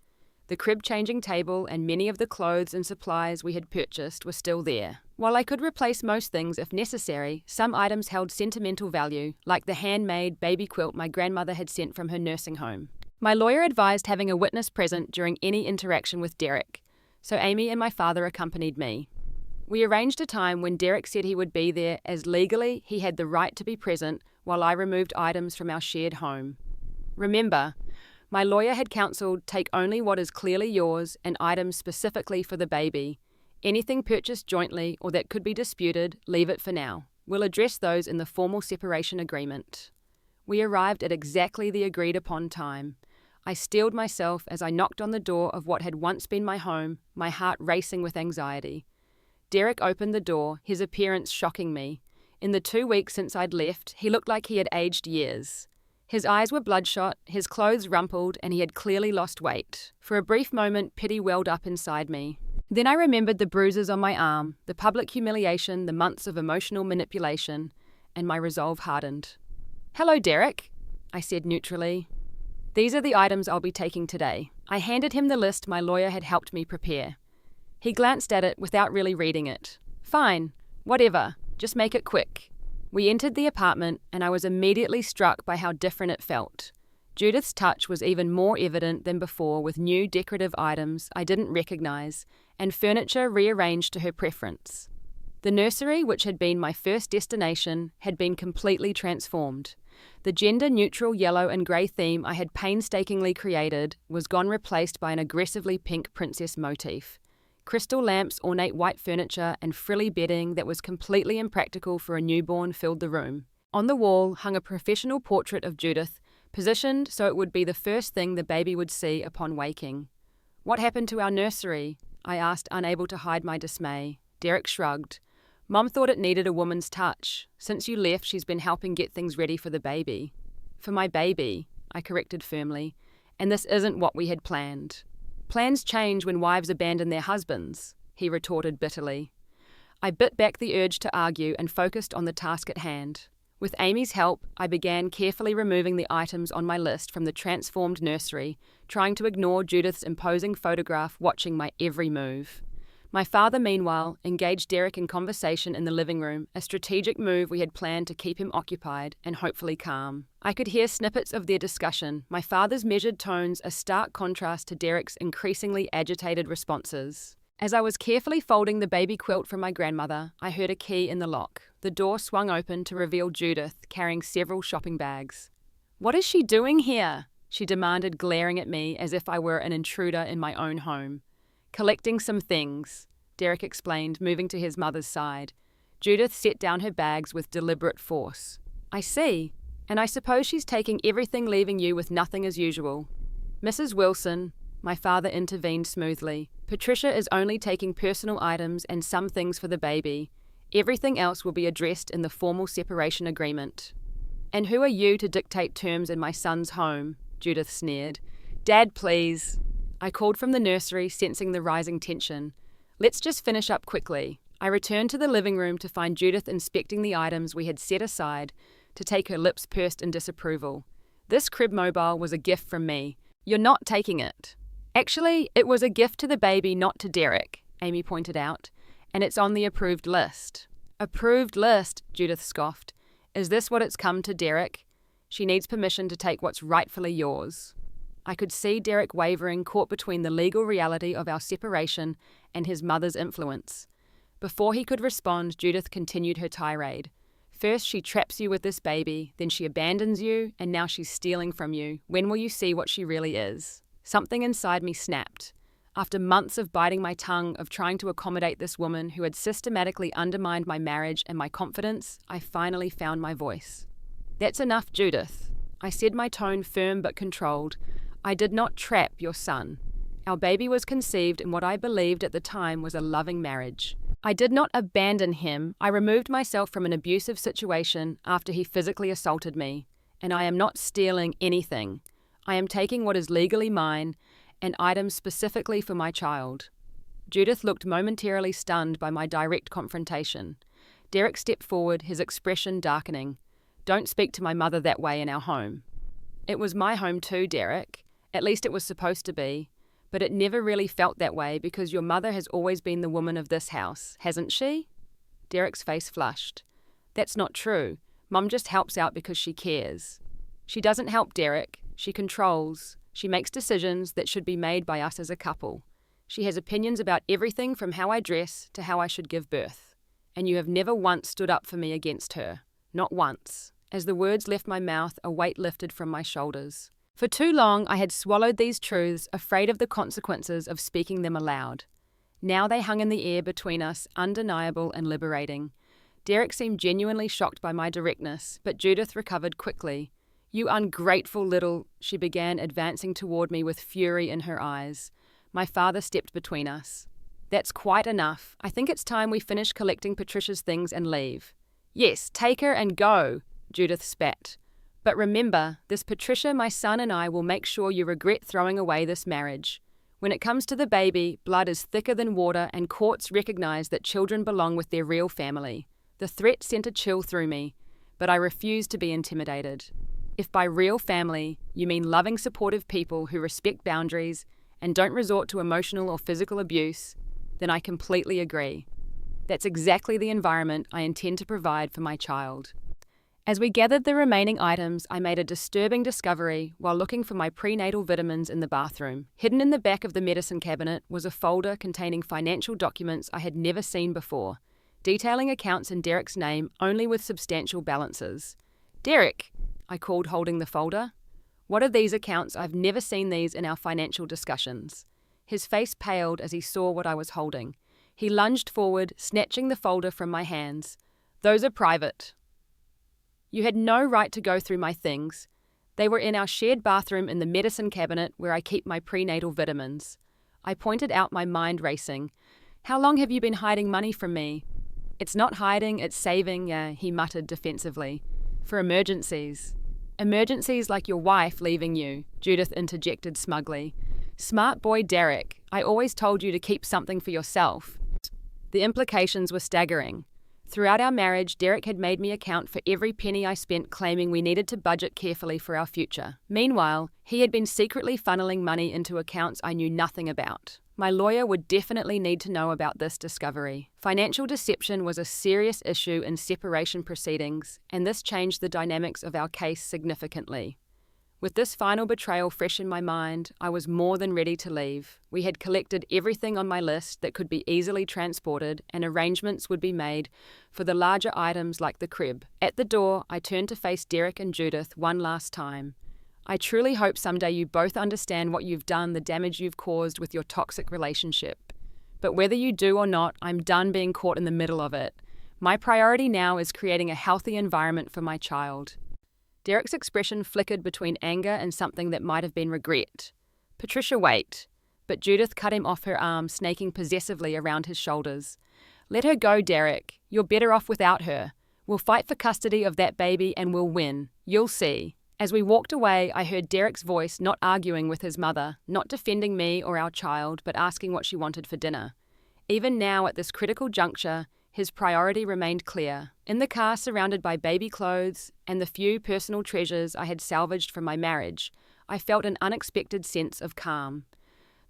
The crib-changing table and many of the clothes and supplies we had purchased were still there. While I could replace most things if necessary, some items held sentimental value, like the handmade baby quilt my grandmother had sent from her nursing home. My lawyer advised having a witness present during any interaction with Derek, so Amy and my father accompanied me. We arranged a time when Derek said he would be there, as legally he had the right to be present while I removed items from our shared home. Remember, my lawyer had counselled take only what is clearly yours and items specifically for the baby. Anything purchased jointly or that could be disputed, leave it for now. We'll address those in the formal separation agreement. We arrived at exactly the agreed upon time. I steeled myself as I knocked on the door of what had once been my home, my heart racing with anxiety. Derek opened the door, his appearance shocking me. In the 2 weeks since I'd left, he looked like he had aged years. His eyes were bloodshot, his clothes rumpled, and he had clearly lost weight. For a brief moment, pity welled up inside me. Then I remembered the bruises on my arm, the public humiliation, the months of emotional manipulation, and my resolve hardened. "Hello, Derek," I said neutrally. "These are the items I'll be taking today." I handed him the list my lawyer had helped me prepare. He glanced at it without really reading it. "Fine, whatever, just make it quick." We entered the apartment, and I was immediately struck by how different it felt. Judith's touch was even more evident than before, with new decorative items I didn't recognize, and furniture rearranged to her preference. The nursery, which had been my first destination, had been completely transformed. The gender-neutral yellow and grey theme I had painstakingly created was gone, replaced by an aggressively pink princess motif. Crystal lamps, ornate white furniture, and frilly bedding that was completely impractical for a newborn filled the room. On the wall hung a professional portrait of Judith, positioned so it would be the first thing the baby would see upon waking. "What happened to our nursery?" I asked, unable to hide my dismay. Derek shrugged. "Mom thought it needed a woman's touch. Since you left, she's been helping get things ready for the baby." "For my baby," I corrected firmly, "and this isn't what we had planned." "Plans change when wives abandon their husbands," he retorted bitterly. I bit back the urge to argue and focused on the task at hand. With Amy's help, I began carefully removing the items on my list from the transformed nursery, trying to ignore Judith's imposing photograph watching my every move. My father, meanwhile, engaged Derek in conversation in the living room, a strategic move we had planned to keep him occupied and hopefully calm. I could hear snippets of their discussion, my father's measured tones a stark contrast to Derek's increasingly agitated responses. As I was carefully folding the baby quilt from my grandmother, I heard a key in the lock. The door swung open to reveal Judith, carrying several shopping bags. "What is she doing here?" she demanded, glaring at me as if I were an intruder in my own home. "Collecting some things," Derek explained, moving to his mother's side. Judith set down her bags with deliberate force. "I see. And I suppose she's taking everything, leaving you with nothing as usual." "Mrs. Wilson," my father intervened smoothly, "Patricia is only taking personal items and some things for the baby. Everything else will be addressed in the formal separation agreement." "And who are you to dictate terms in my son's home?" Judith sneered. "Dad, please." I called from the nursery, sensing the rising tension. "Let's just finish up quickly." I returned to the living room to find Judith inspecting the items we had set aside, to take her lips pursed in disapproval. "This crib mobile was a gift from me. You're not taking it." "Actually, it was a gift to the baby, not to Derek," Amy pointed out, "and it's on the approved list." "Approved list?" Judith scoffed. "Is this what it's come to, Derek? She needs permission to take what's rightfully yours." I could see Derek wavering, caught between the legal reality of our separation and his mother's influence. Before he could respond, Judith continued her tirade. "First she traps you with this baby, then she abandons you, and now she's stealing from you. When will you see what she really is?" Something inside me snapped. After months of biting my tongue, of trying to accommodate this woman who had systematically undermined my marriage and my confidence, I finally found my voice. "That's enough, Judith." I said, my tone firm but controlled. "I did not trap your son. Our baby was conceived in what I believed at the time was a loving marriage. I did not abandon him. I removed myself from an abusive situation after he physically assaulted me. And I am not stealing anything. I am taking what is legally mine, and items specifically for my child." Judith looked momentarily stunned by my direct confrontation. Derek stepped forward, his expression darkening. "Don't speak to my mother that way in our home." "It was my home too, Derek. At least it was supposed to be. But it never really felt that way because your mother has always been the woman of this house, hasn't she?" Derek's face flushed. "That's not true. Mum just helps out because she cares." "She doesn't help, Derek. She controls. She makes decisions that should be made by us as a couple. She has opinions about everything from how I dress to how I should give birth. And you have never once stood up for me against her. Not once." As the words left my mouth, a weight lifted from my shoulders. For too long I had swallowed these truths, afraid of the consequences of speaking them aloud. Now they hung in the air between us, undeniable and liberating. Derek seemed genuinely shocked by my directness, but Judith recovered quickly. "You ungrateful little," she began, advancing toward me with fury in her eyes. My father stepped between us. "That's quite enough. I think it's time we finish collecting Patricia's things and leave." "Yes, take her and go," Judith spat. "But remember, this Patricia, my son, and I will make sure you regret throwing away this marriage. When it comes to the baby, blood is thicker than water, and courts recognize that children belong with their real family." The threat sent a chill through me, but I refused to be intimidated. If by real family you mean loving, supportive people who respect boundaries and don't resort to emotional or physical abuse, then I completely agree. That's exactly the environment I intend to provide for my child. As we gathered the remaining items, I made a disturbing discovery while looking for my prenatal vitamins in the bathroom. Hidden in the back of the medicine cabinet was a folder containing financial documents I had never seen before, detailing accounts in Derek's name only with substantial balances. "Derek," I called, holding the folder. "What are these accounts? I've never seen these in our financial discussions." His face paled as he saw what I was holding. He lunged forward, snatching the folder from my hands. "Those are private. You had no right to go through my things. They were in our shared bathroom in the medicine cabinet where I keep my prenatal vitamins." I pointed out, my mind racing. "How long have you been hiding money from me?" "It's not hiding, it's saving," he muttered defensively. "For emergencies." "Emergencies like your wife leaving you," Judith interjected smugly. "Smart boy Derek, I always told you to keep something for yourself." The implications were staggering. Throughout our marriage, Derek had made me account for every penny I spent, claiming we needed to budget carefully for our future. Meanwhile, he had been secretly funneling money into accounts I knew nothing about. My lawyer would definitely need to know about this discovery. Financial deception was a serious issue in separation proceedings, and this changed the dynamics of our case significantly. With this final betrayal fresh in my mind, I was more than ready to leave. We had collected everything on my list that could be easily transported, and arrangements would be made for the larger items like the crib. At the door, I turned to face Derek and Judith one last time. I truly hope someday you both understand what you've done, the damage you've caused with your toxic relationship. But whether you do or not, I'm done being caught in the middle of it. My priority now is creating a healthy environment for my child. Derek's expression flickered between anger and something that might have been regret. Patricia, wait. But Judith cut him off her arm, snaking possessively around his shoulders. Let her go, Derek. You're better off without her. We'll fight for custody of that baby and we'll win. You'll see. As we walked away, I heard Derek's voice, not arguing with his mother, not defending me or our child, but asking what she wanted for dinner. Even now, at this critical juncture, his priority remained clear. In the car, surrounded by baby clothes and the few personal treasures I had salvaged from my marriage, I felt an unexpected sense of calm.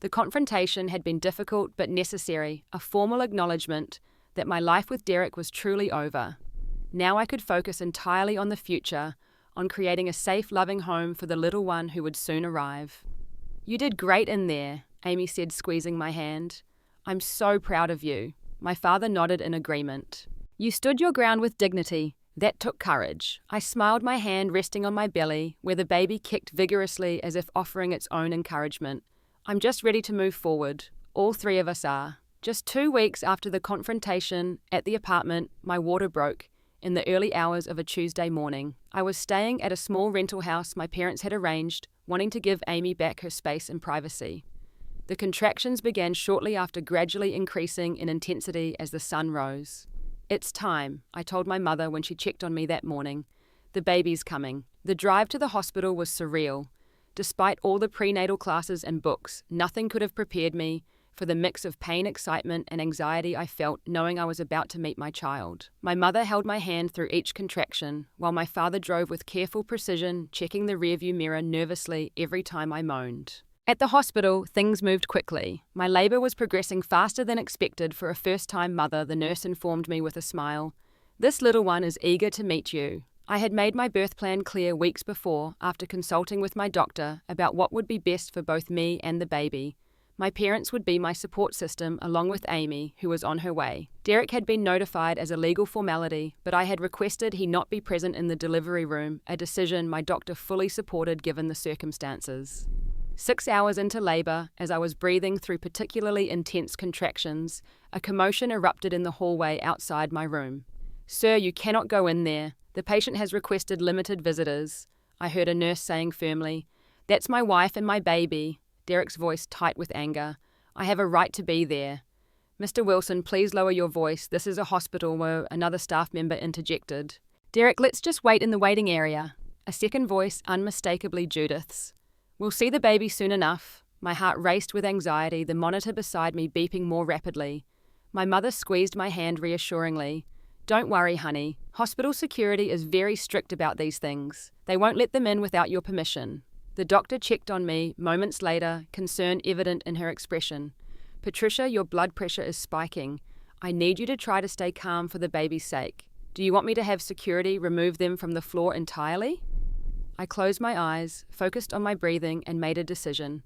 The confrontation had been difficult but necessary, a formal acknowledgement that my life with Derek was truly over. Now I could focus entirely on the future, on creating a safe, loving home for the little one who would soon arrive. You did great in there, Amy said, squeezing my hand. I'm so proud of you. My father nodded in agreement. You stood your ground with dignity. That took courage. I smiled, my hand resting on my belly, where the baby kicked vigorously as if offering its own encouragement. I'm just ready to move forward. All three of us are. Just 2 weeks after the confrontation at the apartment, my water broke in the early hours of a Tuesday morning. I was staying at a small rental house my parents had arranged, wanting to give Amy back her space and privacy. The contractions began shortly after, gradually increasing in intensity as the sun rose. It's time, I told my mother when she checked on me that morning. The baby's coming. The drive to the hospital was surreal. Despite all the prenatal classes and books, nothing could have prepared me for the mix of pain, excitement, and anxiety I felt knowing I was about to meet my child. My mother held my hand through each contraction, while my father drove with careful precision, checking the rearview mirror nervously every time I moaned. At the hospital, things moved quickly. My labor was progressing faster than expected for a first-time mother, the nurse informed me with a smile. This little one is eager to meet you. I had made my birth plan clear weeks before, after consulting with my doctor about what would be best for both me and the baby. My parents would be my support system, along with Amy, who was on her way. Derek had been notified as a legal formality, but I had requested he not be present in the delivery room, a decision my doctor fully supported given the circumstances. 6 hours into labor, as I was breathing through particularly intense contractions, a commotion erupted in the hallway outside my room. Sir, you cannot go in there. The patient has requested limited visitors, I heard a nurse saying firmly. That's my wife and my baby, Derek's voice tight with anger. I have a right to be there. Mr. Wilson, please lower your voice. This is a hospital, where another staff member interjected. Derek, let's just wait in the waiting area. A second voice, unmistakably Judith's. We'll see the baby soon enough. My heart raced with anxiety, the monitor beside me beeping more rapidly. My mother squeezed my hand reassuringly. Don't worry, honey. Hospital security is very strict about these things. They won't let them in without your permission. The doctor checked on me, moments later, concern evident in her expression. Patricia, your blood pressure is spiking. I need you to try to stay calm for the baby's sake. Do you want me to have security remove them from the floor entirely? I closed my eyes, focused on my breathing, and made a decision.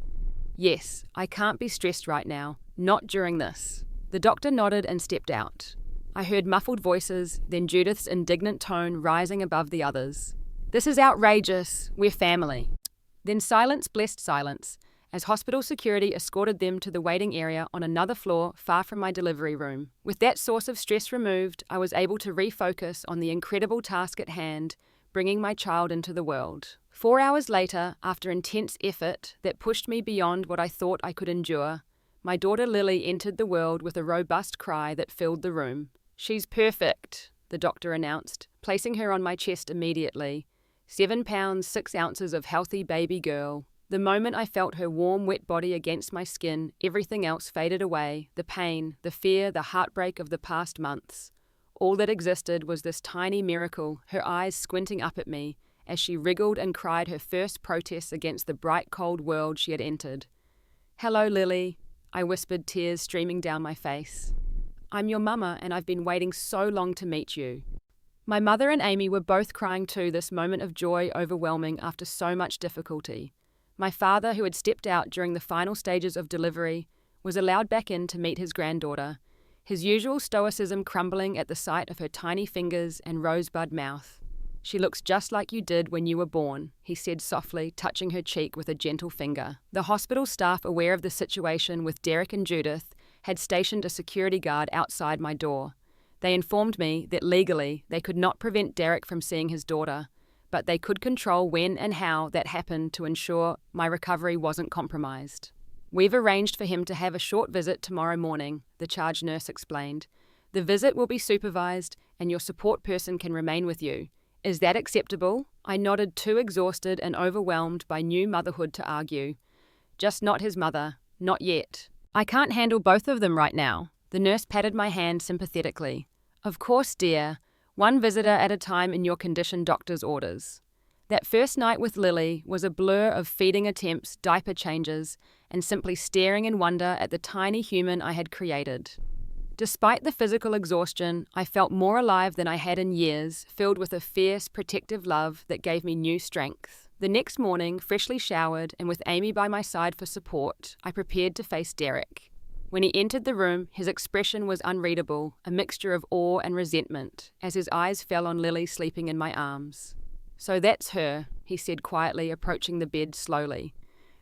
Yes, I can't be stressed right now. Not during this. The doctor nodded and stepped out. I heard muffled voices, then Judith's indignant tone rising above the others. This is outrageous. We're family. Then silence blessed silence, as hospital security escorted them to the waiting area on another floor far from my delivery room. With that source of stress removed, I was able to refocus on the incredible task at hand, bringing my child into the world. 4 hours later, after intense effort that pushed me beyond what I thought I could endure, my daughter Lily entered the world with a robust cry that filled the room. She's perfect, the doctor announced, placing her on my chest immediately. 7 pounds, 6 ounces of healthy baby girl. The moment I felt her warm, wet body against my skin, everything else faded away, the pain, the fear, the heartbreak of the past months. All that existed was this tiny miracle, her eyes squinting up at me as she wriggled and cried her first protests against the bright, cold world she had entered. "Hello, Lily," I whispered, tears streaming down my face. "I'm your mama, and I've been waiting so long to meet you." My mother and Amy were both crying too, this moment of joy overwhelming after so much difficulty. My father, who had stepped out during the final stages of delivery, was allowed back in to meet his granddaughter, his usual stoicism crumbling at the sight of her tiny fingers and rosebud mouth. "She looks just like you did when you were born," he said softly, touching her cheek with a gentle finger. The hospital staff, aware of the situation with Derek and Judith, had stationed a security guard outside my door. They informed me that legally they could not prevent Derek from seeing his daughter, but they could control when and how that happened to ensure my recovery wasn't compromised. "We've arranged for him to have a short visit tomorrow morning," the charge nurse explained. "The visit will be supervised and your support person can remain with you. Is that acceptable?" I nodded, too exhausted and overwhelmed by new motherhood to argue. "Just not his mother. Not yet. I can't handle both of them right now." The nurse patted my hand sympathetically. "Of course, dear. One visitor at a time in your condition, doctor's orders." That first night with Lily was a blur of feeding attempts, diaper changes, and simply staring in wonder at the tiny human I had created. Despite the physical exhaustion, I felt more alive than I had in years, filled with a fierce, protective love that gave me new strength. The next morning, freshly showered and with Amy by my side for support, I prepared to face Derek. When he entered the room, his expression was unreadable, a mixture of awe and resentment, as his eyes fell on Lily sleeping in my arms. "So that's her," he said quietly, approaching the bed slowly.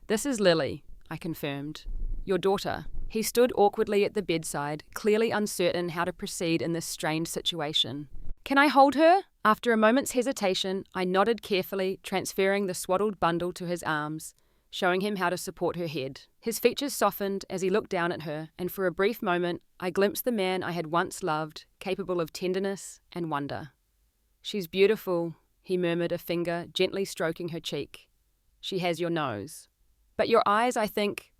"This is Lily," I confirmed. "Your daughter." He stood awkwardly at the bedside, clearly uncertain how to proceed in this strained situation. "Can I hold her?" After a moment's hesitation, I nodded carefully, transferring the swaddled bundle to his arms, showing him how to support her head. His features softened as he looked down at her, and for a brief moment I glimpsed the man I had once loved, capable of tenderness and wonder. "She's beautiful," he murmured, a finger gently stroking her cheek. "She has your nose. But your eyes, I think,"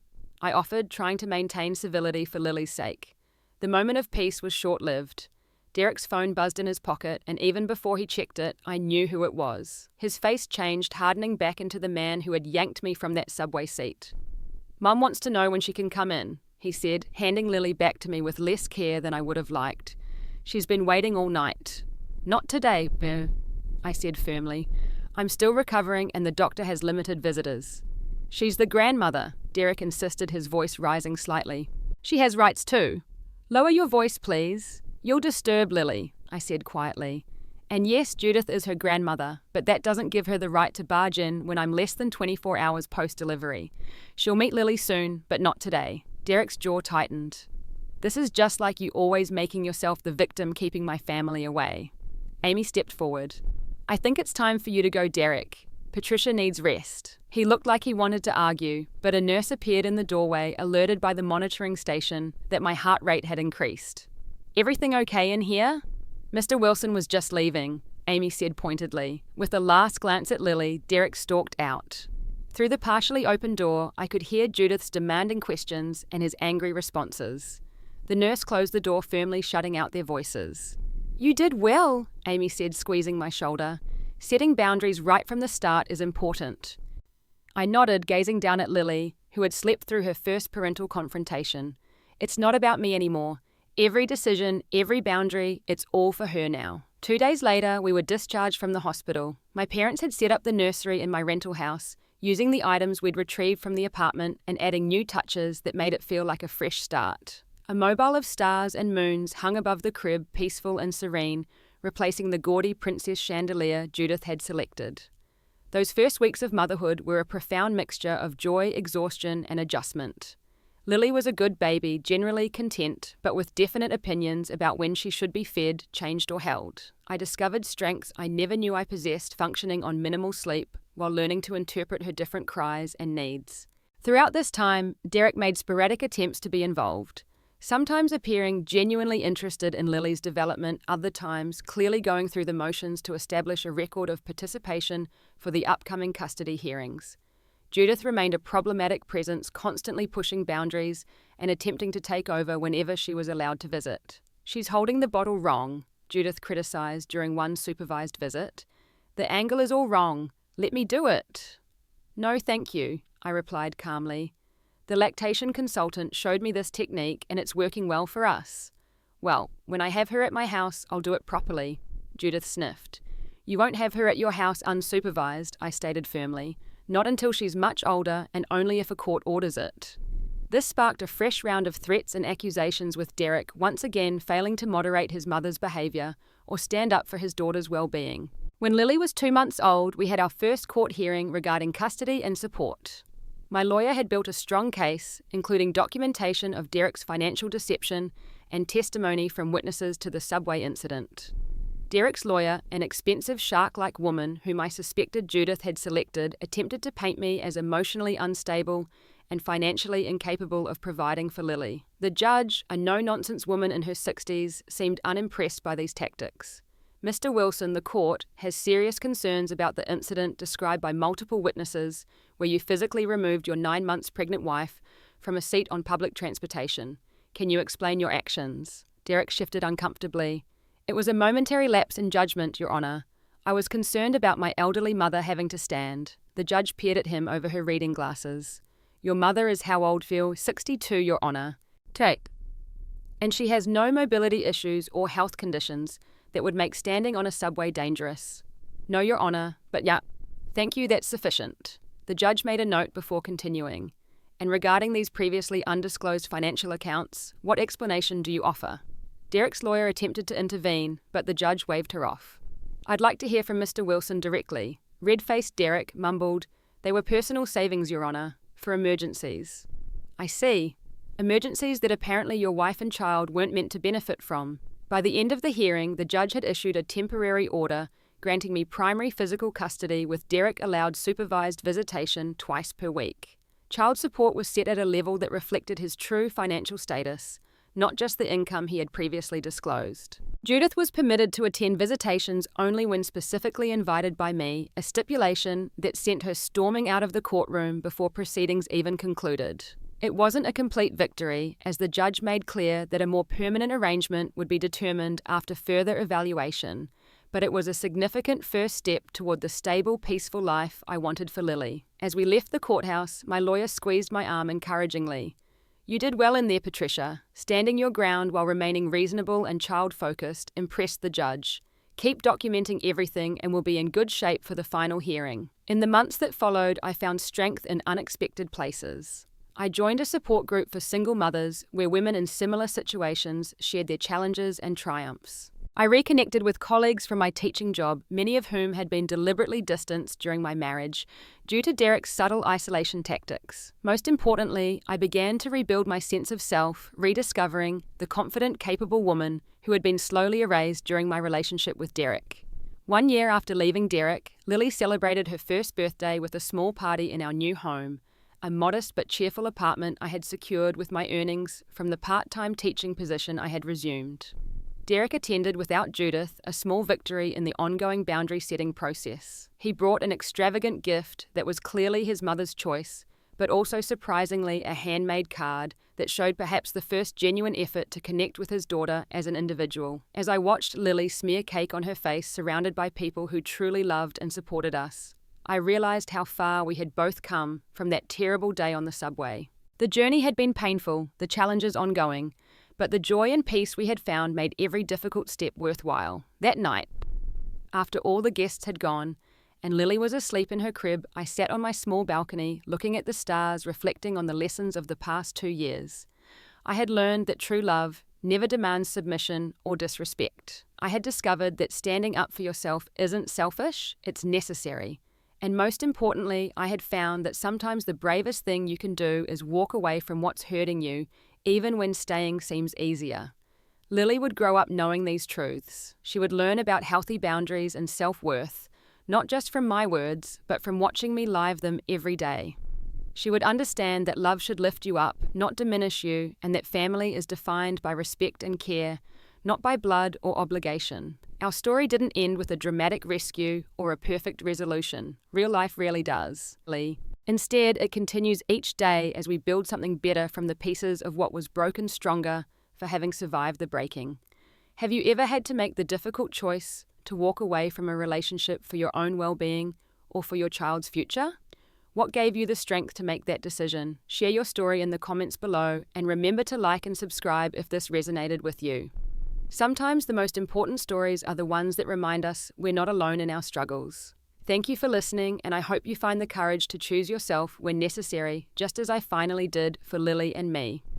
I offered, trying to maintain civility for Lily's sake. The moment of peace was short-lived. Derek's phone buzzed in his pocket, and even before he checked it, I knew who it was. His face changed, hardening back into the man who had yanked me from that subway seat. "Mum wants to know when she can come in," he said, handing Lily back to me with less care than I would have liked. "She's been waiting all night." "Not today, Bear," I said firmly. "I'm still recovering and the doctor has limited visitors." "She's the grandmother," Derek insisted, his voice rising slightly. "She has rights too." "Lower your voice, please. You'll disturb Lily," I said quietly. "And yes, Judith is her grandmother, but that doesn't give her the right to barge in when I'm less than 24 hours post-delivery. She'll meet Lily soon, but not today." Derek's jaw tightened. "This is just like you always making yourself the victim, keeping my family away." Amy stepped forward. "I think it's time for you to go, Derek. Patricia needs rest." He looked like he wanted to argue, but a nurse appeared in the doorway, alerted by the monitoring station that my heart rate had increased. "Everything okay in here?" "Mr. Wilson was just leaving," Amy said pointedly. With a last glance at Lily, Derek stalked out. Through the partially open door, I could hear Judith's demanding questions and his angry responses. The nurse closed the door firmly, shutting out their voices. "You did well," Amy said, squeezing my shoulder. "Setting boundaries right from the start is important." I nodded, gazing down at Lily, who had slept through her first parental confrontation. "It's not about me anymore. Every decision, every boundary, it's all for her now." 2 days later, we were discharged from the hospital. My parents had set up the nursery in my rental house, using the items we'd retrieved from the apartment and adding new touches that made it feel like a fresh start. A mobile of stars and moons hung above the crib, peaceful and serene, replacing the gaudy princess chandelier Judith had selected. Those first weeks of motherhood were a profound mixture of joy, exhaustion, and adjustment. Lily was a good baby, generally content, but with definite opinions about when she should be fed, changed, or held. I discovered strengths I never knew I possessed, functioning on minimal sleep while learning to interpret her different cries and needs. Throughout this time, Derek made sporadic attempts to be involved, sometimes appearing genuinely interested in Lily's development, other times clearly going through the motions to establish a record of participation for the upcoming custody hearings. Judith remained a problematic presence, constantly pushing boundaries and attempting to take over whenever she was allowed to visit. "She's holding the bottle wrong," Judith criticised during one supervised visit. "The angle is all wrong. Let me do it." "No, thank you," I replied calmly. "The lactation consultant showed me this technique and it's working well for us." "Well, when I have her at my house, I'll do it properly," Judith sniffed. "You won't have her at your house unsupervised," I stated firmly. "Not until she's much older and only if a court orders it." This sparked a fresh round of threats and accusations, with Derek once again failing to moderate his mother's behaviour or stand up for his daughter's well-being. When Lily was 2 months old, we had our first court hearing regarding custody and support. My lawyer had built a strong case, including documentation of Derek's financial deception and testimony from witnesses to the subway incident. Derek's lawyer, an expensive shark-like woman whom I suspected Judith had selected, attempted to paint me as emotionally unstable and financially incapable of providing for Lily. The judge, a no-nonsense woman in her 60s, seemed unimpressed by these tactics. "Mr. Wilson, the court has serious concerns about the incident described by multiple witnesses where you physically removed your 9 months pregnant wife from a seat on public transportation. Can you explain your actions?" Derek shifted uncomfortably. "It was a momentary lapse in judgment, Your Honour. I was concerned about my elderly mother having to stand." The judge peered at him over her reading glasses. "Your mother is how old, Phil? 62, Your Honour. Take. And she has no mobility issues or health conditions that would make standing on a subway dangerous." "No, Your Honour, but yeah, thank you, that's sufficient." The judge made a note before continuing. "And regarding these previously undisclosed financial accounts, what explanation do you offer?" Derek's lawyer attempted to intervene, but the judge waved her off. "I'd like to hear from Mr. Wilson directly." Red-faced Derek mumbled, "They were personal savings, Your Honour, for emergencies." "I see. Emergencies that apparently your wife and child weren't meant to benefit from." By the end of the hearing, the judge had issued a temporary order granting me primary physical custody with Derek allowed supervised visitation twice per week. Child support was set at a level that reflected his true financial status, not just the income he had previously disclosed. Judith was permitted to attend visitations only when specifically invited by me, a stipulation that sent her storming out of the courtroom before proceedings even concluded. It wasn't a complete victory, as the judge made clear that a more permanent arrangement would be determined after further evaluation, but it was a significant first step toward the stable, peaceful life I wanted for Lily. As we left the courthouse, my lawyer squeezed my arm encouragingly. "You did well in there, Patricia. Standing your ground while remaining reasonable and child-focused impressed the judge. Keep documenting everything and we'll be in good shape for the final hearing." In the months that followed, I found strength in unexpected places. I joined a support group for single mothers where women in similar situations shared their challenges and triumphs. I reconnected with colleagues from my teaching job, many of whom had been deliberately distanced during my marriage due to Derek's subtle isolation tactics. Most importantly, I began to rebuild my sense of self, rediscovering the confident, capable woman who had been slowly erased during my relationship with Derek. 1 year after leaving Derek, Lily celebrated her first birthday with a small party in our new home, a modest but cheerful apartment I had secured with my earnings from the part-time teaching position I had resumed. Derek attended without Judith, a small victory in the ongoing boundary-setting process. He brought an extravagant gift that was clearly his mother's choice, but also surprisingly a handmade card that showed perhaps the first genuine effort to connect with his daughter as an individual. As I watched Lily smear cake on her face surrounded by people who truly loved and supported us, I realized how far we had both come from that terrible day on the subway. The journey had been painful, the challenges ongoing, but the joy and peace we had found made every difficult step worthwhile. That night, after all the guests had gone, and Lily was asleep in her crib, I sat on my small balcony, looking at the stars, reflecting on the lessons of the past 2 years. I had learned that true love never demands submission or disrespect. I had discovered that standing up for yourself isn't selfish, it's necessary. And most importantly, I had found that sometimes the bravest thing you can do is walk away from what's hurting you, even when staying seems easier. Lily would grow up knowing these truths. She would learn about healthy boundaries and self-worth, not just from my words, but from watching me live them every day. She would understand that love should lift you up, not diminish you, and that family is defined by respect and care, not by blood or obligation. Our story didn't end with a dramatic rescue or a perfect resolution. Real life rarely does. Instead, it continues each day as we build something better from the pieces of what was broken stronger for having survived the breaking. Have you ever had to make the difficult choice to walk away from a relationship for your own well-being or for your child's future? What gave you the strength to make that decision? Share your story in the comments below, and remember to like and subscribe if this resonated with you. Sometimes the most important stories are the ones that remind us we're not alone in our struggles. Thank you for listening, and I hope you find the courage to choose yourself when necessary, just as I finally did for Lily and me.